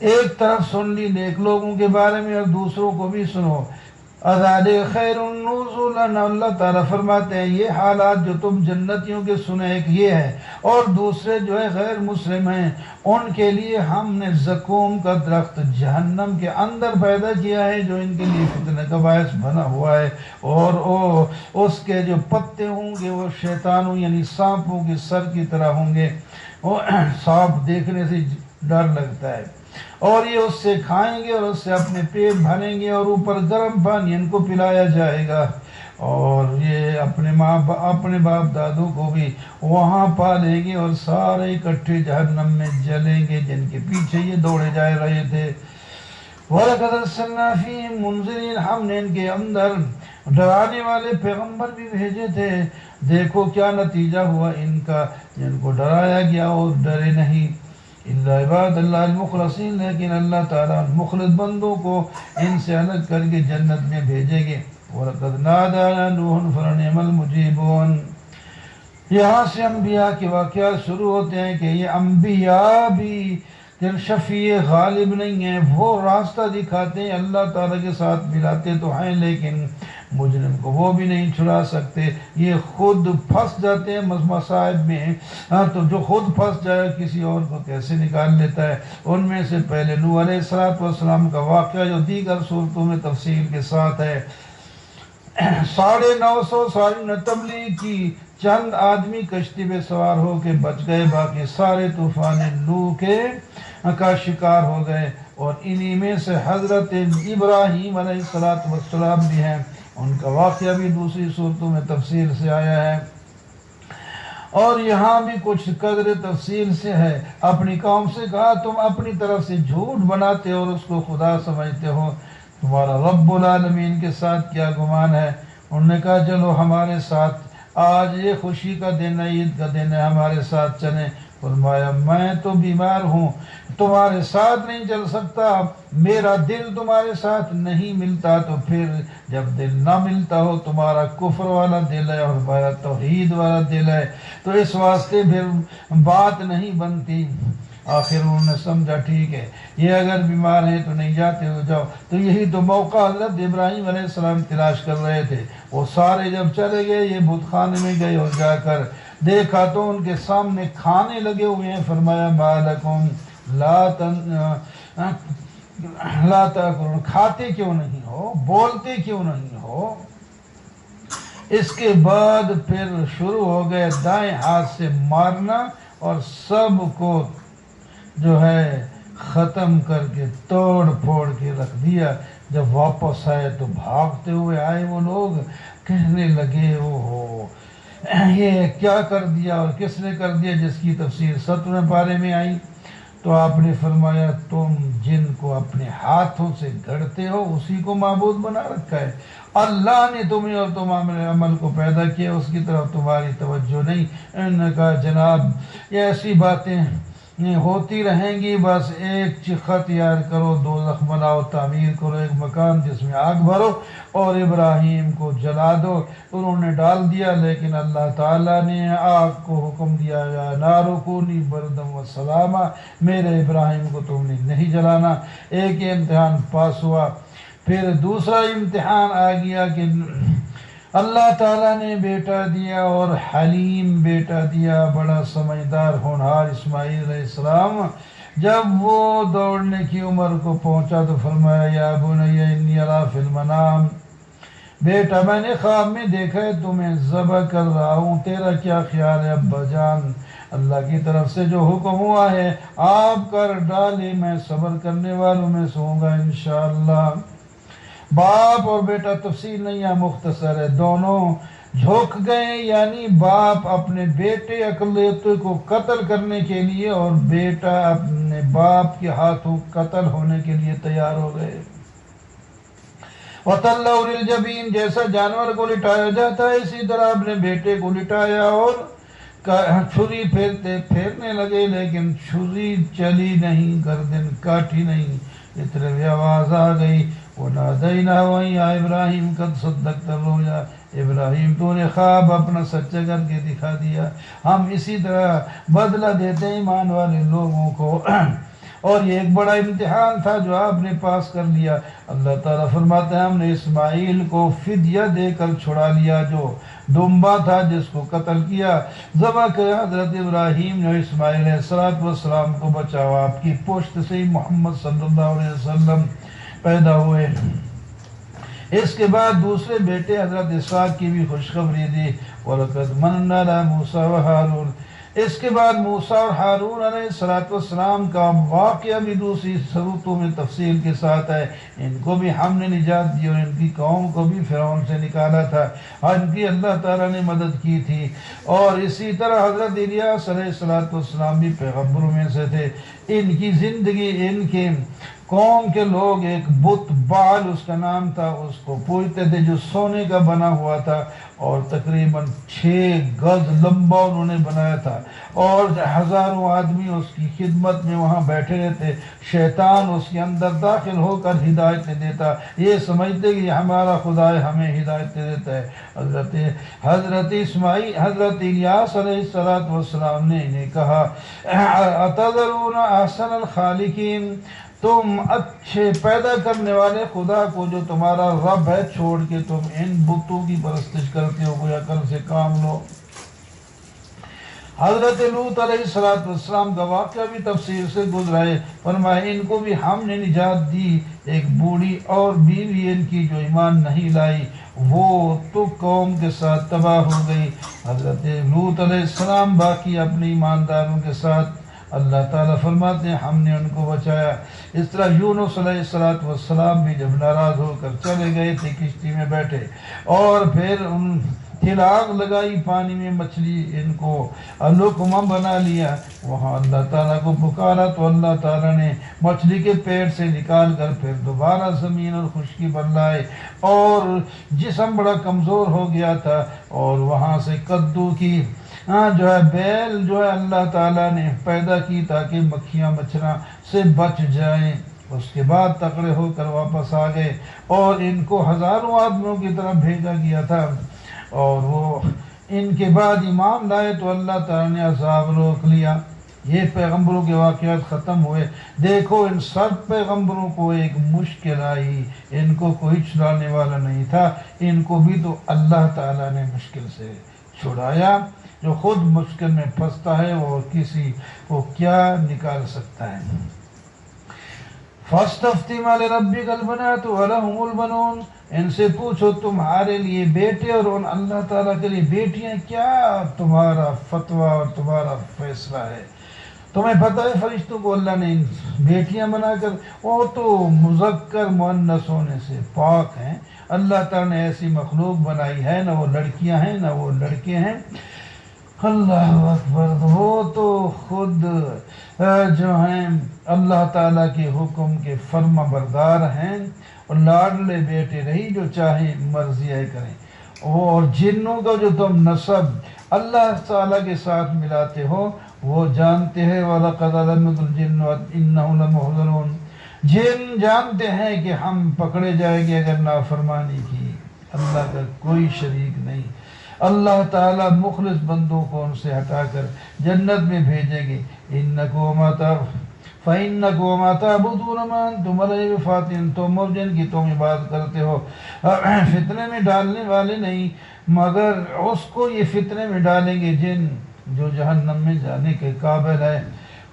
Speaker 2: ایک طرف سن لی نیک لوگوں کے بارے میں اور دوسروں کو بھی سنو، اذالک خیر نزلا، اللہ تعالیٰ فرماتے ہیں یہ حالات جو تم جنتیوں کے سنے، ایک یہ ہے، اور دوسرے جو ہے غیر مسلم ہیں ان کے لیے ہم نے زقوم کا درخت جہنم کے اندر پیدا کیا ہے جو ان کے لیے فتنہ کا باعث بنا ہوا ہے، اور اس کے جو پتے ہوں گے وہ شیطانوں یعنی سانپوں کے سر کی طرح ہوں گے، سانپ دیکھنے سے ڈر لگتا ہے، اور یہ اس سے کھائیں گے اور اس سے اپنے پیٹ بھریں گے، اور اوپر گرم پانی ان کو پلایا جائے گا، اور یہ اپنے باپ دادوں کو بھی وہاں پالیں گے، اور سارے اکٹھے جہنم میں جلیں گے جن کے پیچھے یہ دوڑے جا رہے تھے۔ وَلَقَدْ أَرْسَلْنَا فِيهِم مُنذِرِينَ، ہم نے ان کے اندر ڈرانے والے پیغمبر بھی بھیجے تھے، دیکھو کیا نتیجہ ہوا ان کا، جن کو ڈرایا گیا اور ڈرے نہیں۔ الا عباد اللہ المخلصین، لیکن اللہ تعالیٰ مخلص بندوں کو ان سے الگ کر کے جنت میں بھیجیں گے۔ وَلَقَدْ نَادَانَا نُوحٌ فَلَنِعْمَ الْمُجِيبُونَ۔ یہاں سے انبیاء کے واقعات شروع ہوتے ہیں کہ یہ انبیاء بھی شفیع غالب نہیں ہیں، وہ راستہ دکھاتے ہیں، اللہ تعالیٰ کے ساتھ ملاتے تو ہیں لیکن مجرم کو وہ بھی نہیں چھڑا سکتے، یہ خود پھنس جاتے ہیں مصائب میں، تو جو خود پھنس جائے کسی اور کو کیسے نکال لیتا ہے۔ ان میں سے پہلے نوح علیہ السلام کا واقعہ جو دیگر صورتوں میں تفصیل کے ساتھ ہے، 950 سال نے تبلیغ کی، چند آدمی کشتی پہ سوار ہو کے بچ گئے، باقی سارے طوفان نوح کے کا شکار ہو گئے، اور انہی میں سے حضرت ابراہیم علیہ السلام بھی ہیں، ان کا واقعہ بھی دوسری صورتوں میں تفصیل سے آیا ہے، اور یہاں بھی کچھ قدر تفصیل سے ہے۔ اپنی قوم سے کہا تم اپنی طرف سے جھوٹ بناتے اور اس کو خدا سمجھتے ہو، تمہارا رب العالمین کے ساتھ کیا گمان ہے؟ انہوں نے کہا چلو ہمارے ساتھ، آج یہ خوشی کا دن ہے، عید کا دن ہے، ہمارے ساتھ چلیں۔ فرمایا میں تو بیمار ہوں، تمہارے ساتھ نہیں چل سکتا، میرا دل تمہارے ساتھ نہیں ملتا، تو پھر جب دل نہ ملتا ہو، تمہارا کفر والا دل ہے اور ہمارا توحید والا دل ہے، تو اس واسطے پھر بات نہیں بنتی۔ آخر انہوں نے سمجھا ٹھیک ہے یہ اگر بیمار ہیں تو نہیں جاتے ہو جاؤ، تو یہی تو موقع حضرت ابراہیم علیہ السلام تلاش کر رہے تھے۔ وہ سارے جب چلے گئے، یہ بت خانے میں گئے اور جا کر دیکھا تو ان کے سامنے کھانے لگے ہوئے ہیں۔ فرمایا ما لکم لا تاکلون، کھاتے کیوں نہیں ہو، بولتے کیوں نہیں ہو؟ اس کے بعد پھر شروع ہو گئے دائیں ہاتھ سے مارنا، اور سب کو جو ہے ختم کر کے توڑ پھوڑ کے رکھ دیا۔ جب واپس آئے تو بھاگتے ہوئے آئے، وہ لوگ کہنے لگے اوہو یہ کیا کر دیا، اور کس نے کر دیا، جس کی تفسیر 17ویں پارے میں آئی۔ تو آپ نے فرمایا تم جن کو اپنے ہاتھوں سے گھڑتے ہو اسی کو معبود بنا رکھا ہے، اللہ نے تمہیں اور تمہارے عمل کو پیدا کیا، اس کی طرف تمہاری توجہ نہیں۔ انہوں نے کہا جناب یہ ایسی باتیں ہوتی رہیں گی، بس ایک چخہ تیار کرو، دوزخ بناؤ، تعمیر کرو ایک مکان جس میں آگ بھرو اور ابراہیم کو جلا دو۔ انہوں نے ڈال دیا، لیکن اللہ تعالیٰ نے آگ کو حکم دیا یا نار کونی بردم و سلامہ، میرے ابراہیم کو تم نے نہیں جلانا۔ ایک امتحان پاس ہوا، پھر دوسرا امتحان آ گیا کہ اللہ تعالیٰ نے بیٹا دیا، اور حلیم بیٹا دیا، بڑا سمجھدار ہونہار اسماعیل علیہ السلام۔ جب وہ دوڑنے کی عمر کو پہنچا تو فرمایا یا بنی انی اری فی المنام، بیٹا میں نے خواب میں دیکھا ہے تمہیں ذبح کر رہا ہوں، تیرا کیا خیال ہے ابا جان؟ اللہ کی طرف سے جو حکم ہوا ہے آپ کر ڈالے، میں صبر کرنے والوں میں سے ہوں گا انشاءاللہ۔ باپ اور بیٹا تفصیل نہیں ہے، مختصر ہے، دونوں جھک گئے، یعنی باپ اپنے بیٹے اقلیتوں کو قتل کرنے کے لیے اور بیٹا اپنے باپ کے ہاتھوں قتل ہونے کے لیے تیار ہو گئے۔ وَتَلَّوْا لِلْجَبِينِ، جیسا جانور کو لٹایا جاتا ہے اسی طرح اپنے بیٹے کو لٹایا، اور چھری پھیرنے لگے، لیکن چھری چلی نہیں، گردن کاٹی نہیں۔ اتنے بھی آواز آ گئی وَنَادَيْنَاهُ أَن يَا إِبْرَاهِيمُ قَدْ صَدَّقْتَ الرُّؤْيَا، ابراہیم تو نے خواب اپنا سچا کر کے دکھا دیا۔ ہم اسی طرح بدلہ دیتے ہیں ایمان والے لوگوں کو، اور یہ ایک بڑا امتحان تھا جو آپ نے پاس کر لیا۔ اللہ تعالیٰ فرماتے ہیں ہم نے اسماعیل کو فدیہ دے کر چھڑا لیا، جو دمبا تھا جس کو قتل کیا، ذبح کیا حضرت ابراہیم نے اسماعیل علیہ السلام کو بچاؤ، آپ کی پشت سے ہی محمد صلی اللہ علیہ وسلم پیدا ہوئے۔ اس کے بعد دوسرے بیٹے حضرت اسحاق کی بھی خوشخبری دی، وَلَقَدْ مَنَنَّا عَلَىٰ مُوسَىٰ وَهَارُونَ۔ اس کے بعد موسیٰ اور ہارون علیہ السلام کا واقعہ بھی دوسری صورتوں میں تفصیل کے ساتھ ہے۔ ان کو بھی ہم نے نجات دی اور ان کی قوم کو بھی فرعون سے نکالا تھا، ان کی اللہ تعالیٰ نے مدد کی تھی۔ اور اسی طرح حضرت الیاس علیہ السلام بھی پیغمبروں میں سے تھے۔ ان کی زندگی، ان کے قوم کے لوگ ایک بت بعل اس کا نام تھا، اس کو پوجتے تھے، جو سونے کا بنا ہوا تھا اور تقریباً 6 گز لمبا انہوں نے بنایا تھا، اور ہزاروں آدمی اس کی خدمت میں وہاں بیٹھے رہتے۔ شیطان اس کے اندر داخل ہو کر ہدایتیں دیتا، یہ سمجھتے کہ یہ ہمارا خدا ہے، ہمیں ہدایتیں دیتا ہے۔ حضرت اسماعیل، حضرت الیاس علیہ السلام نے انہیں کہا اتذرون احسن الخالقین، تم اچھے پیدا کرنے والے خدا کو جو تمہارا رب ہے چھوڑ کے تم ان بتوں کی پرستش کرتے ہو، کوئی عقل سے کام لو۔ حضرت لوط علیہ السلام کا واقعہ بھی تفصیل سے گزرا ہے، فرمایا ان کو بھی ہم نے نجات دی، ایک بوڑھی اور بیوی ان کی جو ایمان نہیں لائی وہ تو قوم کے ساتھ تباہ ہو گئی۔ حضرت لوط علیہ السلام باقی اپنے ایمانداروں کے ساتھ، اللہ تعالیٰ فرماتے ہیں ہم نے ان کو بچایا۔ اس طرح یونس علیہ السلام بھی جب ناراض ہو کر چلے گئے تھے، کشتی میں بیٹھے اور پھر ان آگ لگائی پانی میں، مچھلی ان کو لقمہ بنا لیا، وہاں اللہ تعالیٰ کو پکارا تو اللہ تعالیٰ نے مچھلی کے پیٹ سے نکال کر پھر دوبارہ زمین اور خشکی پر لائے، اور جسم بڑا کمزور ہو گیا تھا، اور وہاں سے کدو کی جو ہے بیل جو ہے اللہ تعالیٰ نے پیدا کی تاکہ مکھیاں مچھراں سے بچ جائیں۔ اس کے بعد تکڑے ہو کر واپس آ گئے، اور ان کو ہزاروں آدمیوں کی طرف بھیجا گیا تھا، اور وہ ان کے بعد ایمان لائے تو اللہ تعالیٰ نے عذاب روک لیا۔ یہ پیغمبروں کے واقعات ختم ہوئے۔ دیکھو ان سب پیغمبروں کو ایک مشکل آئی، ان کو کوئی چھڑانے والا نہیں تھا، ان کو بھی تو اللہ تعالیٰ نے مشکل سے چھڑایا۔ جو خود مشکل میں پھنستا ہے اور کسی کو کیا نکال سکتا ہے۔ فَاسْتَفْتِ مَا لِرَبِّكَ الْبَنَاتُ وَلَهُمُ الْبَنُونَ، ان سے پوچھو تمہارے لیے بیٹے اور ان اللہ تعالیٰ کے لیے بیٹیاں، کیا تمہارا فتویٰ اور تمہارا فیصلہ ہے؟ تمہیں پتہ ہے فرشتوں کو اللہ نے بیٹیاں بنا کر، وہ تو مذکر مؤنث ہونے سے پاک ہیں، اللہ تعالیٰ نے ایسی مخلوق بنائی ہے، نہ وہ لڑکیاں ہیں نہ وہ لڑکے ہیں۔ اللہ اکبر، وہ تو خود جو ہیں اللہ تعالیٰ کے حکم کے فرما بردار ہیں، اور لاڈلے بیٹے نہیں جو چاہے مرضی کریں۔ اور جنوں کا جو تم نسب اللہ تعالیٰ کے ساتھ ملاتے ہو وہ جانتے ہیں، وَلَقَدْ عَلِمَتُ الْجِنُّ إِنَّهُمْ لَمُحْضَرُونَ، جن جانتے ہیں کہ ہم پکڑے جائیں گے اگر نافرمانی کی۔ اللہ کا کوئی شریک نہیں۔ اللہ تعالیٰ مخلص بندوں کو ان سے ہٹا کر جنت میں بھیجیں گے۔ فَإِنَّكُمْ وَمَا تَعْبُدُونَ مَا أَنْتُمْ عَلَيْهِ بِفَاتِنِينَ، تم اور جن کی تم عبادت کرتے ہو فتنے میں ڈالنے والے نہیں، مگر اس کو یہ فتنے میں ڈالیں گے جن جو جہنم میں جانے کے قابل ہے۔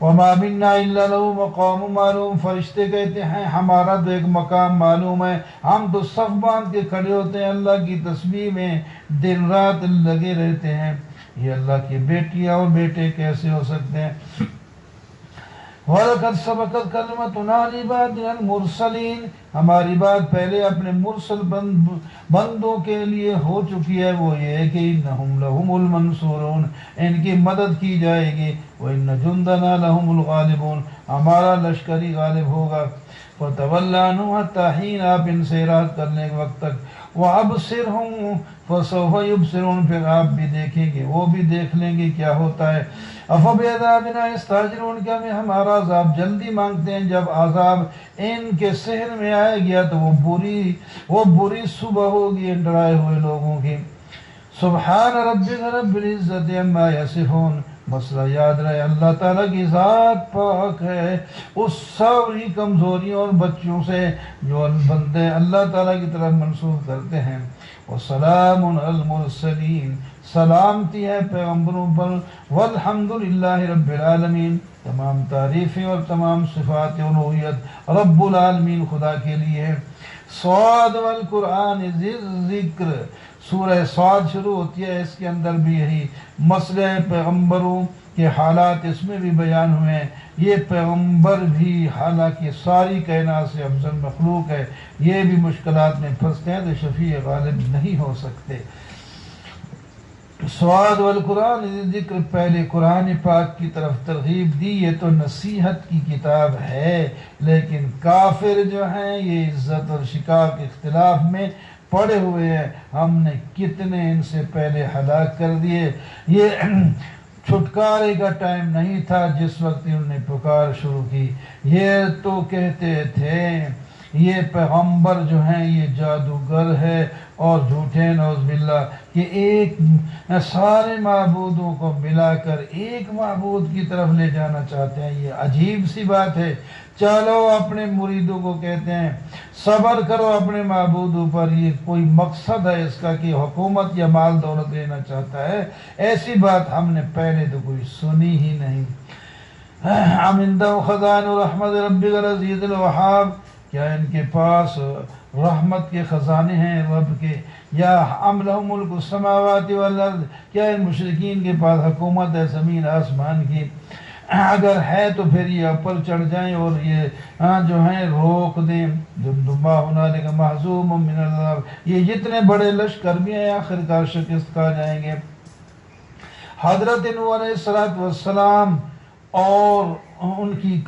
Speaker 2: وَمَا مِنَّا إِلَّا لَهُ مَقَامٌ مَعْلُومٌ، فرشتے کہتے ہیں ہمارا تو ایک مقام معلوم ہے، ہم تو صف باندھ کے کھڑے ہوتے ہیں، اللہ کی تسبیح میں دن رات لگے رہتے ہیں۔ یہ اللہ کی بیٹیاں اور بیٹے کیسے ہو سکتے ہیں؟ وَلَقَدْ سَبَقَتْ كَلِمَتُنَا لِعِبَادِنَا الْمُرْسَلِينَ، ہماری بات پہلے اپنے مرسل بندوں کے لیے ہو چکی ہے، وہ یہ ہے کہ اِنَّهُمْ لَهُمُ الْمَنْصُورُونَ، ان کی مدد کی جائے گی۔ وَإِنَّ جُنْدَنَا لَهُمُ الْغَالِبُونَ، ہمارا لشکری غالب ہوگا۔ فَتَوَلَّ عَنْهُمْ حَتَّىٰ حِينٍ، آپ ان سے اعراض کرنے کے وقت تک۔ وَأَبْصِرْهُمْ فَسَوْفَ يُبْصِرُونَ، پھر آپ بھی دیکھیں گے، وہ بھی دیکھ لیں گے کیا ہوتا ہے۔ أَفَبِعَذَابِنَا يَسْتَعْجِلُونَ، کیا میں ہمارا عذاب جلدی مانگتے ہیں؟ جب عذاب ان کے صحن میں آئے گیا تو وہ بری صبح ہوگی ڈرائے ہوئے لوگوں کی۔ سبحان ربک رب العزت عما یصفون، مسئلہ یاد رہے، اللہ تعالیٰ کی ذات پاک ہے اس ساری کمزوریوں اور بچوں سے جو بندے اللہ تعالیٰ کی طرف منسوب کرتے ہیں۔ وسلام علی المرسلین، سلامتی ہے پیغمبروں پر، والحمدللہ رب العالمین، تمام تعریفیں اور تمام صفات الوہیت رب العالمین خدا کے لیے ہے۔ صاد والقرآن ذی الذکر، سورہ صاد شروع ہوتی ہے، اس کے اندر بھی یہی مسئلہ پیغمبروں کے حالات اس میں بھی بیان ہوئے ہیں۔ یہ پیغمبر بھی حالانکہ ساری کائنات سے افضل مخلوق ہے، یہ بھی مشکلات میں پھنستے ہیں تو شفیع غالب نہیں ہو سکتے۔ صاد والقرآن ذکر، پہلے قرآن پاک کی طرف ترغیب دی، یہ تو نصیحت کی کتاب ہے، لیکن کافر جو ہیں یہ عزت اور شقاق اختلاف میں پڑے ہوئے ہیں، ہم نے کتنے ان سے پہلے ہلاک کر دیے۔ یہ چھٹکارے کا ٹائم نہیں تھا جس وقت انہوں نے پکار شروع کی، یہ تو کہتے تھے یہ پیغمبر جو ہیں یہ جادوگر ہے اور جھوٹے، نعوذ باللہ، کہ ایک سارے معبودوں کو ملا کر ایک معبود کی طرف لے جانا چاہتے ہیں۔ یہ عجیب سی بات ہے۔ چلو اپنے مریدوں کو کہتے ہیں صبر کرو اپنے معبودوں پر، یہ کوئی مقصد ہے اس کا کہ حکومت یا مال دولت لینا چاہتا ہے، ایسی بات ہم نے پہلے تو کوئی سنی ہی نہیں۔ ام عندہم خزائن رحمت ربک العزیز الوہاب، کیا ان کے پاس رحمت کے خزانے ہیں رب کے، یا ام لہم ملک السماوات والارض، کیا ان مشرکین کے پاس حکومت ہے زمین آسمان کی؟ اگر ہے تو پھر یہ اوپر چڑھ جائیں اور یہ جو ہیں روک دیں۔ جندما ہنالک محزوم من العذاب، یہ جتنے بڑے لشکر بھی ہیں آخر کار شکست کھا جائیں گے۔ حضرت نوح علیہ السلام اور ان کی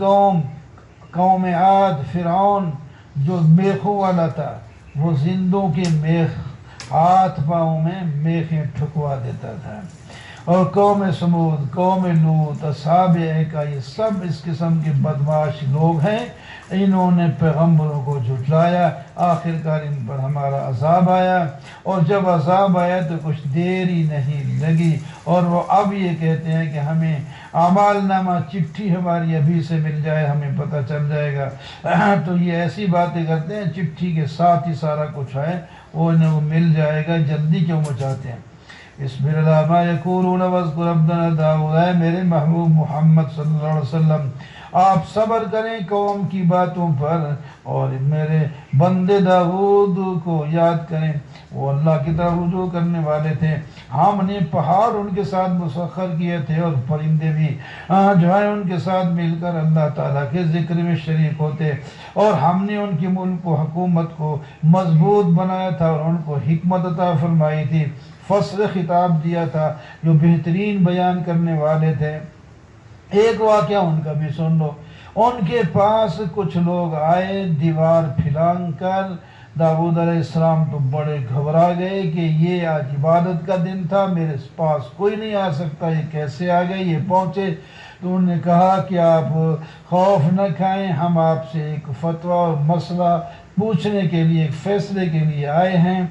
Speaker 2: قوم عاد، فرعون جو میخوں والا تھا، وہ زندوں کے میخ ہاتھ پاؤں میں میخیں ٹھکوا دیتا تھا، اور قوم سمود، قوم لوط، اصحاب ایکا، یہ سب اس قسم کے بدمعاش لوگ ہیں۔ انہوں نے پیغمبروں کو جھٹلایا، آخر کار ان پر ہمارا عذاب آیا، اور جب عذاب آیا تو کچھ دیر ہی نہیں لگی، اور وہ اب یہ کہتے ہیں کہ ہمیں اعمال نامہ چٹھی ہماری ابھی سے مل جائے، ہمیں پتہ چل جائے گا۔ تو یہ ایسی باتیں کرتے ہیں، چٹھی کے ساتھ ہی سارا کچھ ہے، وہ انہیں مل جائے گا، جلدی کیوں مچاتے ہیں؟ اصبر علی ما یقولون واذکر عبدنا داؤد، اے میرے محبوب محمد صلی اللہ علیہ وسلم، آپ صبر کریں قوم کی باتوں پر، اور میرے بندے داؤد کو یاد کریں، وہ اللہ کی طرف رجوع کرنے والے تھے۔ ہم نے پہاڑ ان کے ساتھ مسخر کیے تھے، اور پرندے بھی جو ہے ان کے ساتھ مل کر اللہ تعالیٰ کے ذکر میں شریک ہوتے، اور ہم نے ان کے ملک و حکومت کو مضبوط بنایا تھا اور ان کو حکمت عطا فرمائی تھی، فصل خطاب دیا تھا، جو بہترین بیان کرنے والے تھے۔ ایک واقعہ ان کا بھی سن لو۔ ان کے پاس کچھ لوگ آئے دیوار پھلانگ کر، داؤد علیہ السلام تو بڑے گھبرا گئے کہ یہ آج عبادت کا دن تھا، میرے پاس کوئی نہیں آ سکتا، یہ کیسے آ گئے؟ یہ پہنچے تو انہوں نے کہا کہ آپ خوف نہ کھائیں، ہم آپ سے ایک فتویٰ اور مسئلہ پوچھنے کے لیے، ایک فیصلے کے لیے آئے ہیں۔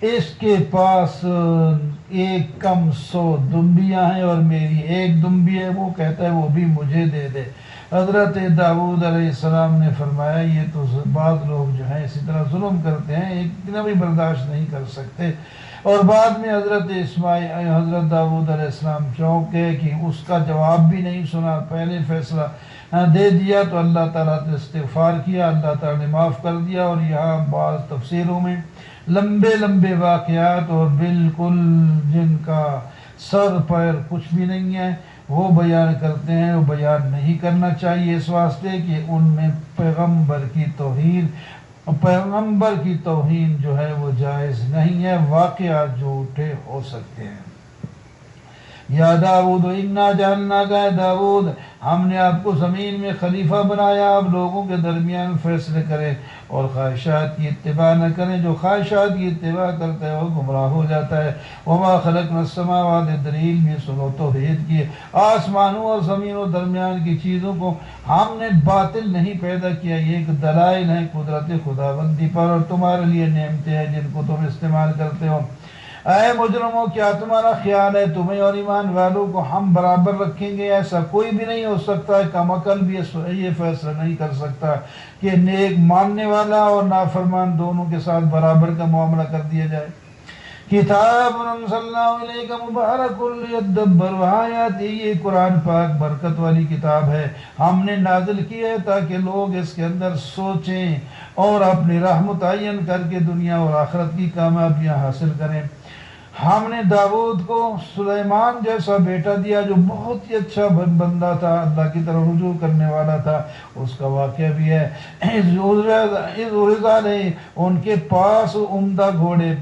Speaker 2: اس کے پاس 100 دمبیاں ہیں اور میری ایک دمبی ہے، وہ کہتا ہے وہ بھی مجھے دے دے۔ حضرت داؤد علیہ السلام نے فرمایا یہ تو بعض لوگ جو ہیں اسی طرح ظلم کرتے ہیں، اتنا بھی برداشت نہیں کر سکتے۔ اور بعد میں حضرت داؤد علیہ السلام چونک گئے کہ اس کا جواب بھی نہیں سنا، پہلے فیصلہ دے دیا تو اللہ تعالیٰ نے استغفار کیا، اللہ تعالیٰ نے معاف کر دیا۔ اور یہاں بعض تفسیروں میں لمبے واقعات اور بالکل جن کا سر پیر کچھ بھی نہیں ہے وہ بیان کرتے ہیں، وہ بیان نہیں کرنا چاہیے اس واسطے کہ ان میں پیغمبر کی توہین جو ہے وہ جائز نہیں ہے، واقعات جھوٹے ہو سکتے ہیں۔ یا داؤد انا جعلناک، اے داؤد ہم نے آپ کو زمین میں خلیفہ بنایا، آپ لوگوں کے درمیان فیصلے کریں اور خواہشات کی اتباع نہ کریں، جو خواہشات کی اتباع کرتا ہے وہ گمراہ ہو جاتا ہے۔ وما خلقنا السماوات، دلیل بھی سنو توحید کی، آسمانوں اور زمینوں درمیان کی چیزوں کو ہم نے باطل نہیں پیدا کیا، یہ ایک دلائل ہیں قدرت خداوندی پر، اور تمہارے لیے نعمتیں ہیں جن کو تم استعمال کرتے ہو۔ اے مجرموں کیا تمہارا خیال ہے تمہیں اور ایمان والوں کو ہم برابر رکھیں گے؟ ایسا کوئی بھی نہیں ہو سکتا ہے، کم عقل بھی یہ فیصلہ نہیں کر سکتا کہ نیک ماننے والا اور نافرمان دونوں کے ساتھ برابر کا معاملہ کر دیا جائے۔ کتاب انزلنا الیک مبارک لیدبروا آیاتہ، یہ قرآن پاک برکت والی کتاب ہے، ہم نے نازل کی ہے تاکہ لوگ اس کے اندر سوچیں اور اپنی راہ متعین کر کے دنیا اور آخرت کی کامیابیاں حاصل کریں۔ ہم نے داؤد کو سلیمان جیسا بیٹا دیا جو بہت ہی اچھا بندہ تھا، اللہ کی طرف رجوع کرنے والا تھا۔ اس کا واقعہ بھی ہے، ان کے پاس عمدہ گھوڑے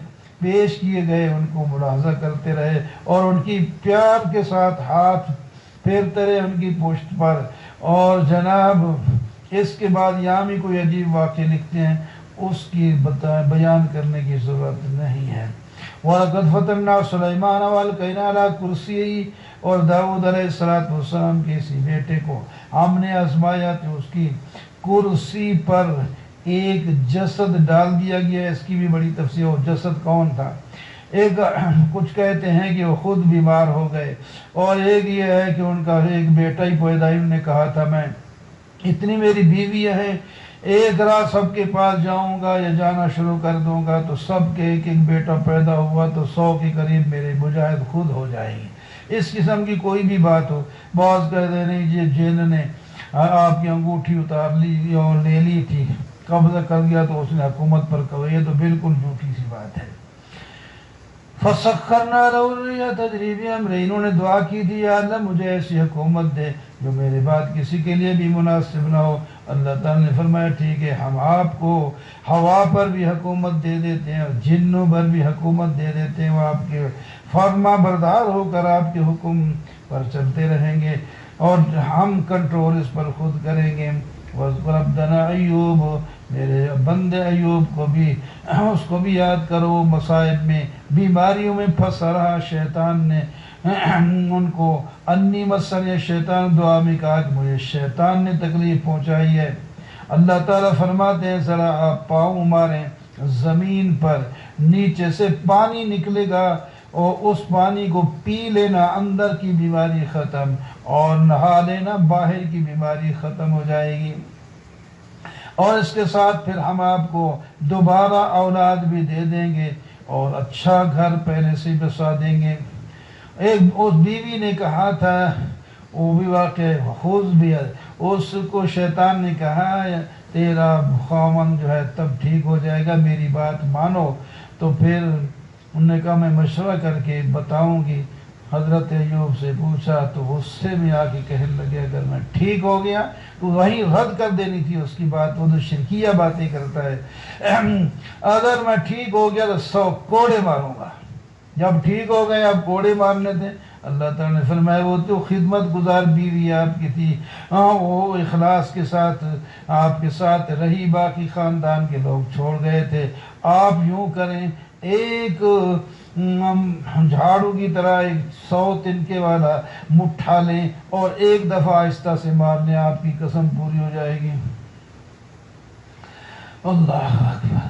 Speaker 2: پیش کیے گئے، ان کو ملاحظہ کرتے رہے اور ان کی پیار کے ساتھ ہاتھ پھیرتے رہے ان کی پشت پر۔ اور جناب اس کے بعد یہاں بھی کوئی عجیب واقعہ لکھتے ہیں، اس کی بیان کرنے کی ضرورت نہیں ہے۔ وَلَقَدْ فَتَنَّا سُلَيْمَانَ وَأَلْقَيْنَا عَلَىٰ كُرْسِيِّهِ، اور داؤد علیہ السلام کے اسی بیٹے کو ہم نے آزمایا کہ اس کی کرسی پر ایک جسد ڈال دیا گیا۔ اس کی بھی بڑی تفسیر ہو، جسد کون تھا؟ ایک کچھ کہتے ہیں کہ وہ خود بیمار ہو گئے، اور ایک یہ ہے کہ ان کا ایک بیٹا ہی پیدا، انہوں نے کہا تھا میں اتنی میری بیویاں ہیں، ایک رات سب کے پاس جاؤں گا یا جانا شروع کر دوں گا تو سب کے ایک ایک بیٹا پیدا ہوا تو 100 کے قریب میرے مجاہد خود ہو جائیں گے۔ اس قسم کی کوئی بھی بات ہو، بعض کہتے نہیں جی جن نے آپ کی انگوٹھی اتار لی اور لے لی تھی، قبضہ کر دیا تو اس نے حکومت پر کرو، یہ تو بالکل جھوٹی سی بات ہے۔ فَسَخَّرْنَا لَهُ الرِّيحَ تَجْرِي بِأَمْرِهِ، انہوں نے دعا کی تھی یا اللہ مجھے ایسی حکومت دے جو میرے بعد کسی کے لیے بھی مناسب نہ ہو۔ اللہ تعالیٰ نے فرمایا ٹھیک ہے، ہم آپ کو ہوا پر بھی حکومت دے دیتے ہیں اور جنوں پر بھی حکومت دے دیتے ہیں، وہ آپ کے فرما بردار ہو کر آپ کے حکم پر چلتے رہیں گے اور ہم کنٹرول اس پر خود کریں گے۔ وَاذْكُرْ عَبْدَنَا ایوب، میرے بندے ایوب کو بھی اس کو بھی یاد کرو، مصائب میں بیماریوں میں پھنسا رہا، شیطان نے ان کو انی مسنی شیطان، دعا میں کہا کہ مجھے شیطان نے تکلیف پہنچائی ہے۔ اللہ تعالیٰ فرماتے ہیں ذرا آپ پاؤں ماریں زمین پر، نیچے سے پانی نکلے گا اور اس پانی کو پی لینا، اندر کی بیماری ختم، اور نہا لینا، باہر کی بیماری ختم ہو جائے گی۔ اور اس کے ساتھ پھر ہم آپ کو دوبارہ اولاد بھی دے دیں گے اور اچھا گھر پہلے سے بسا دیں گے۔ ایک اس بیوی نے کہا تھا، وہ بھی واقع خود بھی ہے، اس کو شیطان نے کہا تیرا خاوند جو ہے تب ٹھیک ہو جائے گا، میری بات مانو۔ تو پھر انہوں نے کہا میں مشورہ کر کے بتاؤں گی۔ حضرت ایوب سے پوچھا تو اس سے بھی آ کے کہنے لگے اگر میں ٹھیک ہو گیا تو وہیں رد کر دینی تھی اس کی بات، وہ تو شرکیہ باتیں کرتا ہے۔ اگر میں ٹھیک ہو گیا تو 100 کوڑے ماروں گا۔ جب ٹھیک ہو گئے اب کوڑے مارنے تھے، اللہ تعالیٰ نے فرمایا وہ تو خدمت گزار بیوی آپ کی تھی، وہ اخلاص کے ساتھ آپ کے ساتھ رہی، باقی خاندان کے لوگ چھوڑ گئے تھے۔ آپ یوں کریں، ایک جھاڑو کی طرح ایک 100 تنکے والا مٹھا لیں اور ایک دفعہ آہستہ سے مار لیں، آپ کی قسم پوری ہو جائے گی۔ اللہ اکبر۔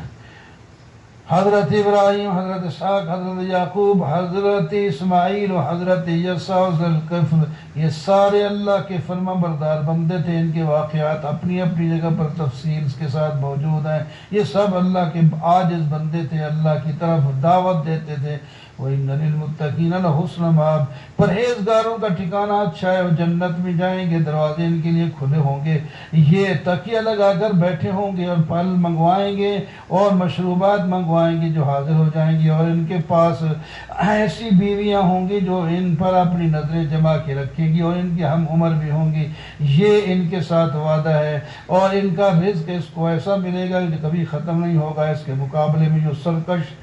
Speaker 2: حضرت ابراہیم، حضرت اسحاق، حضرت یعقوب، حضرت اسماعیل و حضرت یسع و ذوالکفل، یہ سارے اللہ کے فرما بردار بندے تھے، ان کے واقعات اپنی اپنی جگہ پر تفصیل کے ساتھ موجود ہیں۔ یہ سب اللہ کے عاجز بندے تھے، اللہ کی طرف دعوت دیتے تھے۔ وَإِنَّ لِلْمُتَّقِينَ لَحُسْنَ مآب، پرہیزگاروں کا ٹھکانہ اچھا ہے، وہ جنت میں جائیں گے، دروازے ان کے لیے کھلے ہوں گے، یہ تکیہ لگا کر بیٹھے ہوں گے اور پھل منگوائیں گے اور مشروبات منگوائیں گے جو حاضر ہو جائیں گے، اور ان کے پاس ایسی بیویاں ہوں گی جو ان پر اپنی نظریں جما کے رکھے گی اور ان کی ہم عمر بھی ہوں گی۔ یہ ان کے ساتھ وعدہ ہے، اور ان کا رزق اس کو ایسا ملے گا کہ کبھی ختم نہیں ہوگا۔ اس کے مقابلے میں جو سرکش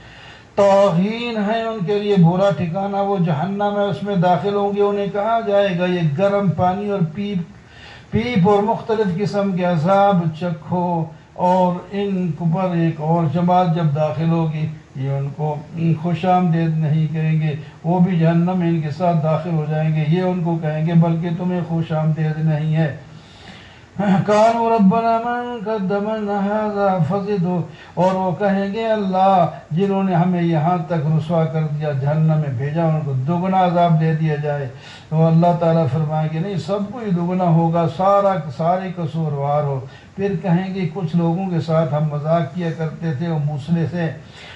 Speaker 2: توہین ہیں ان کے لیے برا ٹھکانہ وہ جہنم ہے، اس میں داخل ہوں گے، انہیں کہا جائے گا یہ گرم پانی اور پیپ اور مختلف قسم کے عذاب چکھو، اور ان پر ایک اور جماعت جب داخل ہوگی یہ ان کو خوش آمدید نہیں کہیں گے، وہ بھی جہنم ان کے ساتھ داخل ہو جائیں گے، یہ ان کو کہیں گے بلکہ تمہیں خوش آمدید نہیں ہے۔ قالوا ربنا من قدم هذا فزده، اور وہ کہیں گے اللہ جنہوں نے ہمیں یہاں تک رسوا کر دیا جہنم میں بھیجا ان کو دگنا عذاب دے دیا جائے۔ تو اللہ تعالیٰ فرمائیں گے نہیں، سب کو ہی دگنا ہوگا، سارے قصوروار ہو۔ پھر کہیں گے کچھ لوگوں کے ساتھ ہم مذاق کیا کرتے تھے اور موسلے سے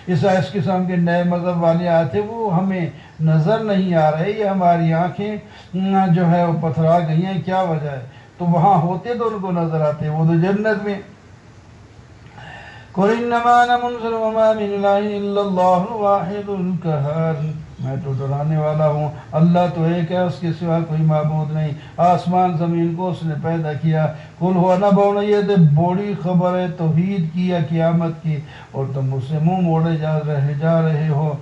Speaker 2: اس قسم کے نئے مذہب والے آئے تھے، وہ ہمیں نظر نہیں آ رہے، یہ ہماری آنکھیں جو ہے وہ پتھرا گئی ہیں، کیا وجہ ہے؟ تو وہاں ہوتے تو ان کو نظر آتے، وہ تو جنت میں۔ قُلْ إِنَّمَا أَنَا مُنذِرٌ وَمَا مِنْ إِلَٰهٍ إِلَّا اللَّهُ الْوَاحِدُ الْقَهَّارُ، میں تو ڈرانے والا ہوں، اللہ تو ایک ہے، اس کے سوا کوئی معبود نہیں، آسمان زمین کو اس نے پیدا کیا۔ قُلْ هُوَ نَبَأٌ، یہ بڑی خبر ہے توحید کی یا قیامت کی، اور تم اس سے منہ موڑے جا رہے ہو۔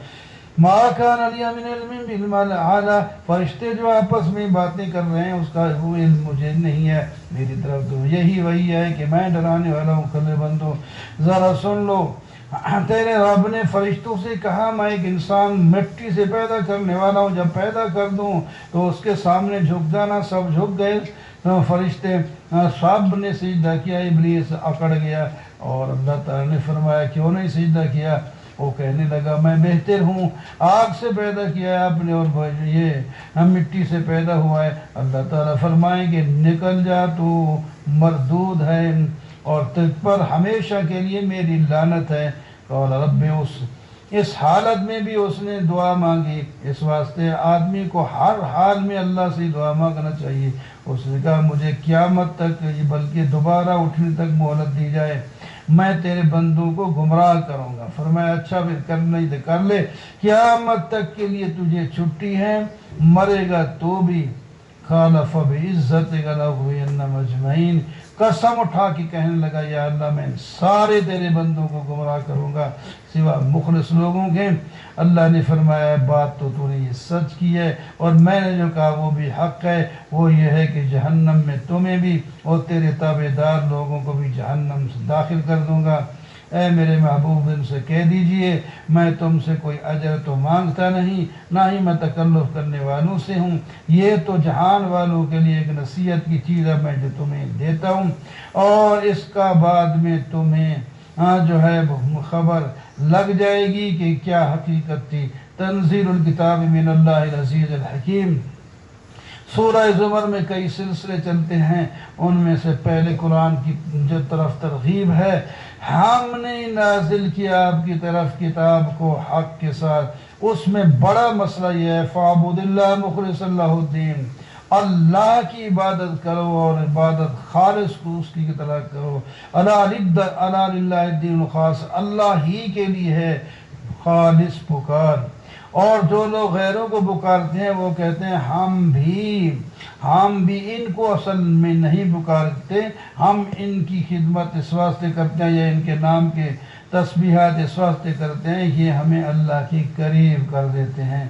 Speaker 2: ما كان لي من علم بالملأ اعلى، فرشتے جو آپس میں باتیں کر رہے ہیں اس کا وہ علم مجھے نہیں ہے، میری طرف تو یہی وہی ہے کہ میں ڈرانے والا ہوں کھلے بندوں۔ ذرا سن لو، تیرے رب نے فرشتوں سے کہا میں ایک انسان مٹی سے پیدا کرنے والا ہوں، جب پیدا کر دوں تو اس کے سامنے جھک جانا، سب جھک گئے، تو فرشتے سب نے سجدہ کیا، ابلیس اکڑ گیا، اور اللہ تعالیٰ نے فرمایا کیوں نہیں سجدہ کیا؟ وہ کہنے لگا میں بہتر ہوں، آگ سے پیدا کیا ہے آپ نے اور یہ مٹی سے پیدا ہوا ہے۔ اللہ تعالیٰ فرمائیں گے نکل جا، تو مردود ہے اور تجھ پر ہمیشہ کے لیے میری لعنت ہے۔ قال رب، اس حالت میں بھی اس نے دعا مانگی، اس واسطے آدمی کو ہر حال میں اللہ سے دعا مانگنا چاہیے۔ اس نے کہا مجھے قیامت تک بلکہ دوبارہ اٹھنے تک مہلت دی جائے، میں تیرے بندوں کو گمراہ کروں گا۔ فرمایا اچھا پھر کرنا ہی کر لے، قیامت تک کے لیے تجھے چھٹی ہے، مرے گا تو بھی۔ قال فبعزتک لأغوینہم اجمعین، قسم اٹھا کے کہنے لگا یا اللہ میں سارے تیرے بندوں کو گمراہ کروں گا سوا مخلص لوگوں کے۔ اللہ نے فرمایا بات تو نے یہ سچ کی ہے، اور میں نے جو کہا وہ بھی حق ہے، وہ یہ ہے کہ جہنم میں تمہیں بھی اور تیرے تابعدار لوگوں کو بھی جہنم سے داخل کر دوں گا۔ اے میرے محبوب ان سے کہہ دیجئے میں تم سے کوئی اجر تو مانگتا نہیں، نہ ہی میں تکلف کرنے والوں سے ہوں، یہ تو جہان والوں کے لیے ایک نصیحت کی چیز ہے میں جو تمہیں دیتا ہوں، اور اس کا بعد میں تمہیں جو ہے خبر لگ جائے گی کہ کیا حقیقت تھی۔ تنزیل الکتاب من اللہ العزیز الحکیم۔ سورہ زمر میں کئی سلسلے چلتے ہیں، ان میں سے پہلے قرآن کی جو طرف ترغیب ہے، ہم نے نازل کیا آپ کی طرف کتاب کو حق کے ساتھ۔ اس میں بڑا مسئلہ یہ ہے فاعبد اللہ مخلص اللہ الدین، اللہ کی عبادت کرو اور عبادت خالص کو اس کی طرح کرو۔ الا للہ الدین الخالص، اللہ ہی کے لیے ہے خالص پکار۔ اور جو لوگ غیروں کو پکارتے ہیں وہ کہتے ہیں ہم بھی ان کو اصل میں نہیں پکارتے، ہم ان کی خدمت اس واسطے کرتے ہیں یا ان کے نام کے تسبیحات اس واسطے کرتے ہیں یہ ہمیں اللہ کی قریب کر دیتے ہیں۔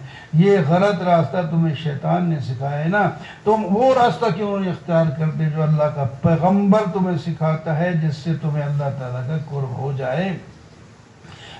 Speaker 2: یہ غلط راستہ تمہیں شیطان نے سکھایا ہے نا، تم وہ راستہ کیوں نہیں اختیار کرتے جو اللہ کا پیغمبر تمہیں سکھاتا ہے، جس سے تمہیں اللہ تعالیٰ کا قرب ہو جائے۔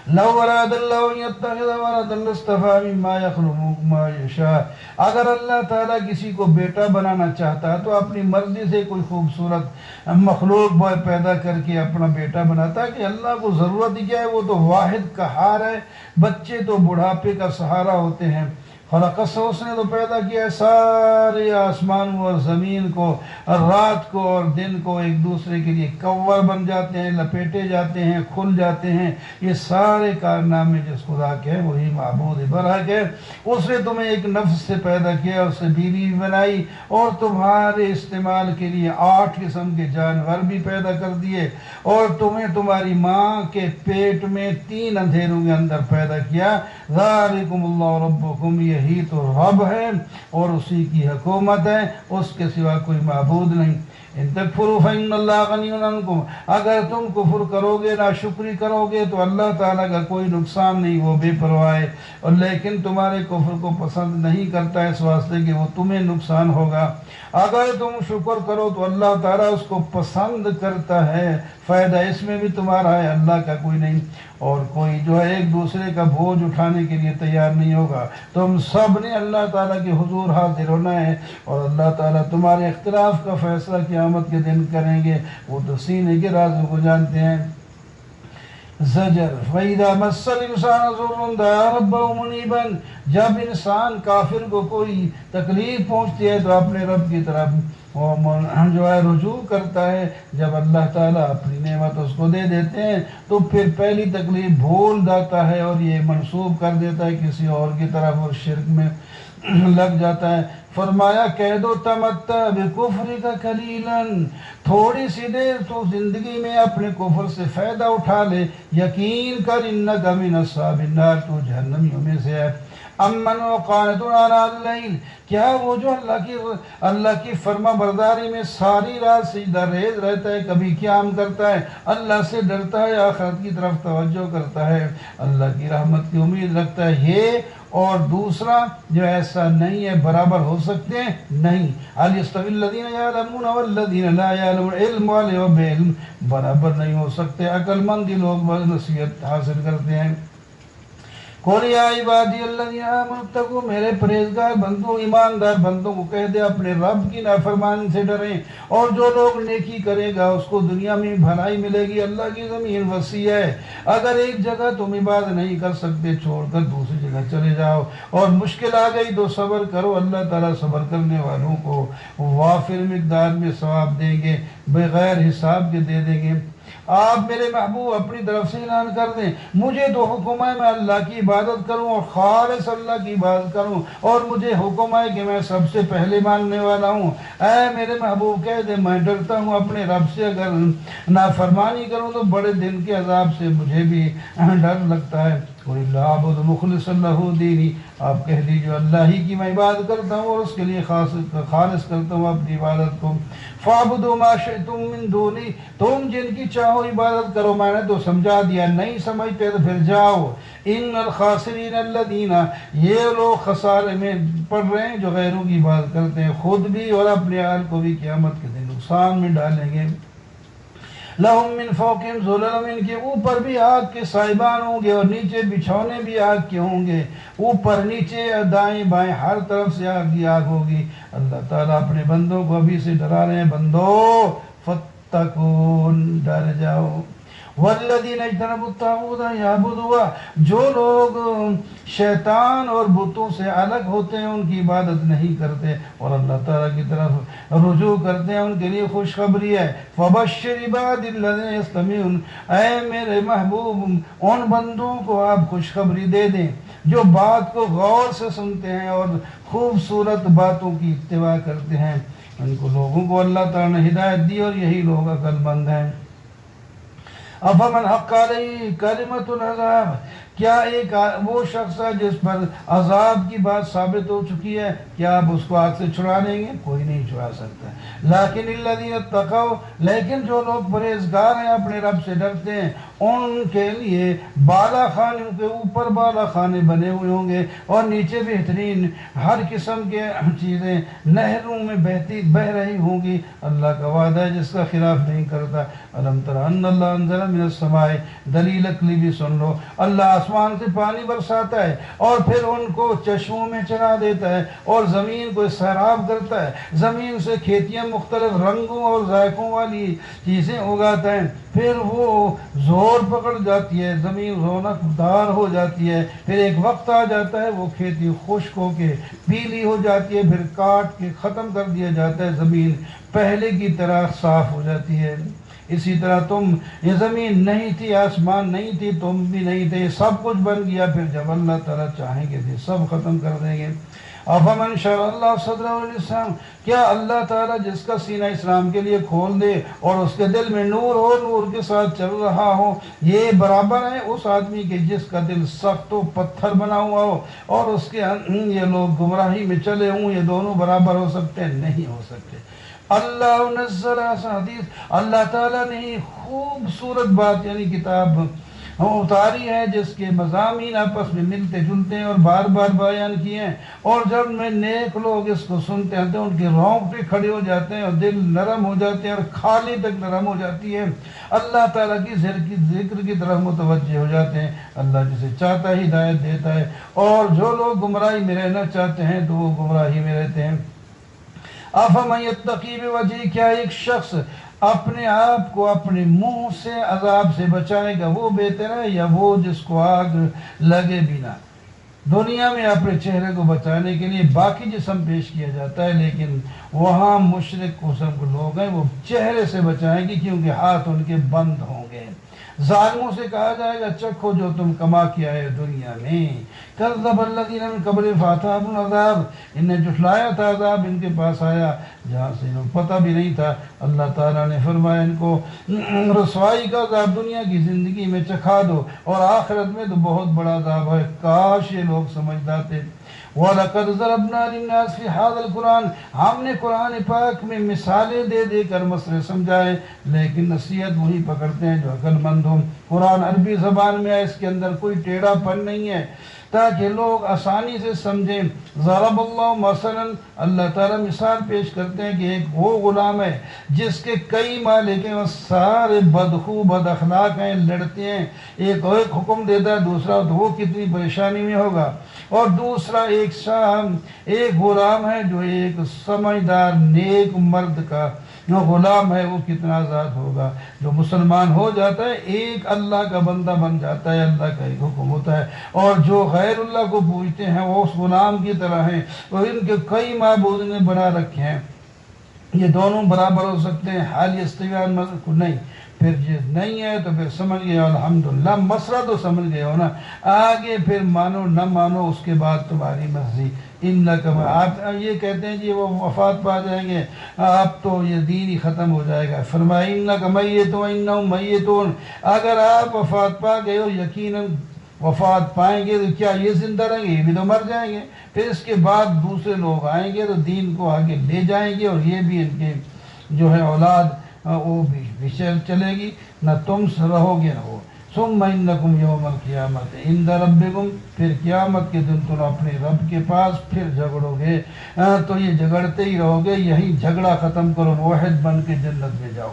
Speaker 2: لو اراد اللہ ان یتخذ ولدا لاصطفى مما يخلق ما یشاء، اگر اللہ تعالیٰ کسی کو بیٹا بنانا چاہتا تو اپنی مرضی سے کوئی خوبصورت مخلوق پیدا کر کے اپنا بیٹا بناتا، کہ اللہ کو ضرورت ہی کیا ہے، وہ تو واحد قہار ہے، بچے تو بڑھاپے کا سہارا ہوتے ہیں۔ خلق اس نے تو پیدا کیا ہے سارے آسمانوں اور زمین کو، رات کو اور دن کو ایک دوسرے کے لیے کور بن جاتے ہیں، لپیٹے جاتے ہیں، کھل جاتے ہیں، یہ سارے کارنامے جس خدا کے ہیں وہی معبود برحق ہے۔ اس نے تمہیں ایک نفس سے پیدا کیا، اس سے بیوی بھی بنائی، اور تمہارے استعمال کے لیے 8 قسم کے جانور بھی پیدا کر دیے، اور تمہیں تمہاری ماں کے پیٹ میں 3 اندھیروں کے اندر پیدا کیا۔ ذالکم اللہ ربکم، یہی تو رب ہے اور اسی کی حکومت ہے، اس کے سوا کوئی معبود نہیں۔ ان تکفروا فإن اللہ غنی عنکم، اگر تم کفر کرو گے، ناشکری کرو گے تو اللہ تعالیٰ کا کوئی نقصان نہیں، وہ بے پرواہ ہے، اور لیکن تمہارے کفر کو پسند نہیں کرتا اس واسطے کہ وہ تمہیں نقصان ہوگا۔ اگر تم شکر کرو تو اللہ تعالیٰ اس کو پسند کرتا ہے، فائدہ اس میں بھی تمہارا ہے، اللہ کا کوئی نہیں، اور کوئی جو ہے ایک دوسرے کا بوجھ اٹھانے کے لیے تیار نہیں ہوگا۔ تم سب نے اللہ تعالیٰ کے حضور حاضر ہونا ہے، اور اللہ تعالیٰ تمہارے اختلاف کا فیصلہ قیامت کے دن کریں گے، وہ تو سینے کے رازوں کو جانتے ہیں۔ زجر فَإِذَا مَسَّ الْإِنسَانَ ضُرٌّ دَعَا رَبَّهُ مُنِيبًا، جب انسان کافر کو کوئی تکلیف پہنچتی ہے تو اپنے رب کی طرف جو ہے رجوع کرتا ہے۔ جب اللہ تعالیٰ اپنی نعمت اس کو دے دیتے ہیں تو پھر پہلی تکلیف بھول جاتا ہے اور یہ منسوب کر دیتا ہے کسی اور کی طرف، اور شرک میں لگ جاتا ہے۔ فرمایا کہہ دو تمتع بکفرک قلیلا، تھوڑی سی دیر تو زندگی میں اپنے کفر سے فائدہ اٹھا لے، یقین کر انک من اصحاب النار، تو جہنمیوں میں سے ہے۔ امن وقانت آناء اللیل، کیا وہ جو اللہ کی فرما برداری میں ساری رات سجدہ ریز رہتا ہے، کبھی قیام کرتا ہے، اللہ سے ڈرتا ہے، آخرت کی طرف توجہ کرتا ہے، اللہ کی رحمت کی امید رکھتا ہے، یہ اور دوسرا جو ایسا نہیں ہے برابر ہو سکتے ہیں؟ نہیں۔ هل يستوي الذين يعلمون والذين لا يعلمون، علم والے و بے علم برابر نہیں ہو سکتے۔ عقل مند لوگ نصیحت حاصل کرتے ہیں۔ قل یا عبادی الذین آمنوا اتقوا، میرے پرہیزگار بندوں، ایماندار بندوں کو کہہ دے اپنے رب کی نافرمانی سے ڈریں، اور جو لوگ نیکی کرے گا اس کو دنیا میں بھلائی ملے گی۔ اللہ کی زمین وسیع ہے، اگر ایک جگہ تم عبادت نہیں کر سکتے چھوڑ کر دوسری جگہ چلے جاؤ، اور مشکل آ گئی تو صبر کرو، اللہ تعالیٰ صبر کرنے والوں کو وافر مقدار میں ثواب دیں گے، بغیر حساب کے دے دیں گے۔ آپ میرے محبوب اپنی طرف سے اعلان کر دیں، مجھے تو حکم ہے میں اللہ کی عبادت کروں اور خالص اللہ کی عبادت کروں، اور مجھے حکم ہے کہ میں سب سے پہلے ماننے والا ہوں۔ اے میرے محبوب کہہ دے میں ڈرتا ہوں اپنے رب سے، اگر نافرمانی کروں تو بڑے دن کے عذاب سے مجھے بھی ڈر لگتا ہے۔ قُلِ اللَّهَ أَعْبُدُ مُخْلِصًا لَهُ دِينِي، آپ کہہ دیجئے اللہ ہی کی میں عبادت کرتا ہوں اور اس کے لیے خالص کرتا ہوں اپنی عبادت کو۔ فَاعْبُدُوا مَا شِئْتُم مِّن دُونِي، تم جن کی چاہو عبادت کرو، میں نے تو سمجھا دیا، نہیں سمجھتے تو پھر جاؤ۔ ان الخاسرین الذین، یہ لوگ خسارے میں پڑ رہے ہیں جو غیروں کی عبادت کرتے ہیں، خود بھی اور اپنے اہل کو بھی قیامت کے دن نقصان میں ڈالیں گے۔ لہم من فوقہم ظلل، ان کے اوپر بھی آگ کے سائبان ہوں گے اور نیچے بچھونے بھی آگ کے ہوں گے، اوپر نیچے دائیں بائیں ہر طرف سے آگ کی آگ ہوگی۔ اللہ تعالیٰ اپنے بندوں کو ابھی سے ڈرا رہے ہیں، بندو فتقون، ڈر جاؤ۔ والذین اجتنبوا الطاغوت ان یعبدوها، جو لوگ شیطان اور بتوں سے الگ ہوتے ہیں ان کی عبادت نہیں کرتے اور اللہ تعالیٰ کی طرف رجوع کرتے ہیں، ان کے لیے خوشخبری ہے۔ فبشر عباد الذین یستمعون، اے میرے محبوب ان بندوں کو آپ خوشخبری دے دیں جو بات کو غور سے سنتے ہیں اور خوبصورت باتوں کی اتباع کرتے ہیں، ان کو لوگوں کو اللہ تعالیٰ نے ہدایت دی اور یہی لوگ عقل مند ہیں۔ افمن حق علیہ کلمۃ العذاب، کیا ایک وہ شخص ہے جس پر عذاب کی بات ثابت ہو چکی ہے، کیا آپ اس کو آگ سے چھڑا لیں گے؟ کوئی نہیں چھڑا سکتا۔ لیکن الذین اتقوا، لیکن جو لوگ پرہیزگار ہیں اپنے رب سے ڈرتے ہیں ان کے لیے بالا خانے کے اوپر بالا خانے بنے ہوئے ہوں گے اور نیچے بہترین ہر قسم کے چیزیں نہروں میں بہ رہی ہوں گی۔ اللہ کا وعدہ ہے جس کا خلاف نہیں کرتا۔ الم تر ان اللہ انزل من السماء، دلیل عقلی بھی سن لو، اللہ آسمان سے پانی برساتا ہے اور پھر ان کو چشموں میں چلا دیتا ہے اور زمین کو سیراب کرتا ہے، زمین سے کھیتیاں مختلف رنگوں اور ذائقوں والی چیزیں اگاتا ہے، پھر وہ زور پکڑ جاتی ہے، زمین رونق دار ہو جاتی ہے، پھر ایک وقت آ جاتا ہے وہ کھیتی خشک ہو کے پیلی ہو جاتی ہے، پھر کاٹ کے ختم کر دیا جاتا ہے، زمین پہلے کی طرح صاف ہو جاتی ہے۔ اسی طرح تم، یہ زمین نہیں تھی، آسمان نہیں تھی، تم بھی نہیں تھے، سب کچھ بن گیا، پھر جب اللہ تعالیٰ چاہیں گے تو سب ختم کر دیں گے۔ افمن شرح اللہ صدرہ للاسلام، کیا اللہ تعالیٰ جس کا سینہ اسلام کے لیے کھول دے اور اس کے دل میں نور ہو، نور کے ساتھ چل رہا ہو، یہ برابر ہے اس آدمی کے جس کا دل سخت و پتھر بنا ہوا ہو اور اس کے یہ لوگ گمراہی میں چلے ہوں، یہ دونوں برابر ہو سکتے ہیں؟ نہیں ہو سکتے۔ اللہ نزل حدیث، اللہ تعالیٰ نے خوبصورت بات یعنی کتاب ہم اتاری ہے جس کے مضامین آپس میں ملتے جلتے ہیں اور بار بار بیان کیے ہیں، اور جب میں نیک لوگ اس کو سنتے ہیں تو ان کے رونگٹے کھڑے ہو جاتے ہیں اور دل نرم ہو جاتے ہیں اور کھالی تک نرم ہو جاتی ہے، اللہ تعالیٰ کی ذکر کی طرف متوجہ ہو جاتے ہیں۔ اللہ جسے چاہتا ہے ہدایت دیتا ہے، اور جو لوگ گمراہی میں رہنا چاہتے ہیں تو وہ گمراہی میں رہتے ہیں۔ افمن یتقی بوجہہ، کیا ایک شخص اپنے آپ کو اپنے منہ سے عذاب سے بچائے گا وہ بہتر ہے، یا وہ جس کو آگ لگے بنا؟ دنیا میں اپنے چہرے کو بچانے کے لیے باقی جسم پیش کیا جاتا ہے، لیکن وہاں مشرک قسم کے لوگ ہیں وہ چہرے سے بچائیں گے کیونکہ ہاتھ ان کے بند ہوں گے۔ ظالموں سے کہا جائے گا چکھو جو تم کما کیا ہے دنیا میں۔ کذب الذین من قبلہم فاتاھم العذاب، انہیں جھٹلایا تھا عذاب ان کے پاس آیا جہاں سے انہیں پتہ بھی نہیں تھا۔ اللہ تعالیٰ نے فرمایا ان کو رسوائی کا عذاب دنیا کی زندگی میں چکھا دو، اور آخرت میں تو بہت بڑا عذاب ہے، کاش یہ لوگ سمجھدار تھے۔ وَلَقَدْ ضَرَبْنَا لِلنَّاسِ فِي هَذَا الْقُرْآنِ، ہم نے قرآن پاک میں مثالیں دے دے کر مسئلے سمجھائے، لیکن نصیحت وہی پکڑتے ہیں جو عقل مند ہوں۔ قرآن عربی زبان میں ہے، اس کے اندر کوئی ٹیڑھا پن نہیں ہے تاکہ لوگ آسانی سے سمجھیں۔ ضرب اللہ مثلا، اللہ تعالیٰ مثال پیش کرتے ہیں کہ ایک وہ غلام ہے جس کے کئی مالک ہیں اور سارے بدخو بد اخلاق ہیں، لڑتے ہیں، ایک حکم دیتا ہے دوسرا تو وہ کتنی پریشانی میں ہوگا، اور دوسرا ایک غلام ہے جو ایک سمجھدار نیک مرد کا غلام ہے، وہ کتنا آزاد ہوگا۔ جو مسلمان ہو جاتا ہے ایک اللہ کا بندہ بن جاتا ہے، اللہ کا ایک حکم ہوتا ہے، اور جو غیر اللہ کو پوجتے ہیں وہ اس غلام کی طرح ہیں، اور ان کے کئی معبود نے بنا رکھے ہیں۔ یہ دونوں برابر ہو سکتے ہیں، حال یستویان نہیں؟ پھر جب نہیں ہے تو پھر سمجھ گئے الحمدللہ، مسئلہ تو سمجھ گئے ہو نا، آگے پھر مانو نہ مانو اس کے بعد تمہاری مرضی۔ آپ یہ کہتے ہیں جی وہ وفات پا جائیں گے، اب تو یہ دین ہی ختم ہو جائے گا۔ فرمایا انک میت و انہم میتون، اگر آپ وفات پا گئے ہو یقیناً وفات پائیں گے تو کیا یہ زندہ رہیں گے؟ یہ بھی تو مر جائیں گے، پھر اس کے بعد دوسرے لوگ آئیں گے تو دین کو آگے لے جائیں گے، اور یہ بھی ان کے جو ہے اولاد وہ بھی چلے گی، نہ تم رہو گے نہ وہ۔ ثم انکم یوم القیامت عند ربکم، پھر قیامت کے دن تم اپنے رب کے پاس پھر جھگڑو گے، تو یہ جھگڑتے ہی رہو گے، یہی جھگڑا ختم کرو، موحد بن کے جنت میں جاؤ۔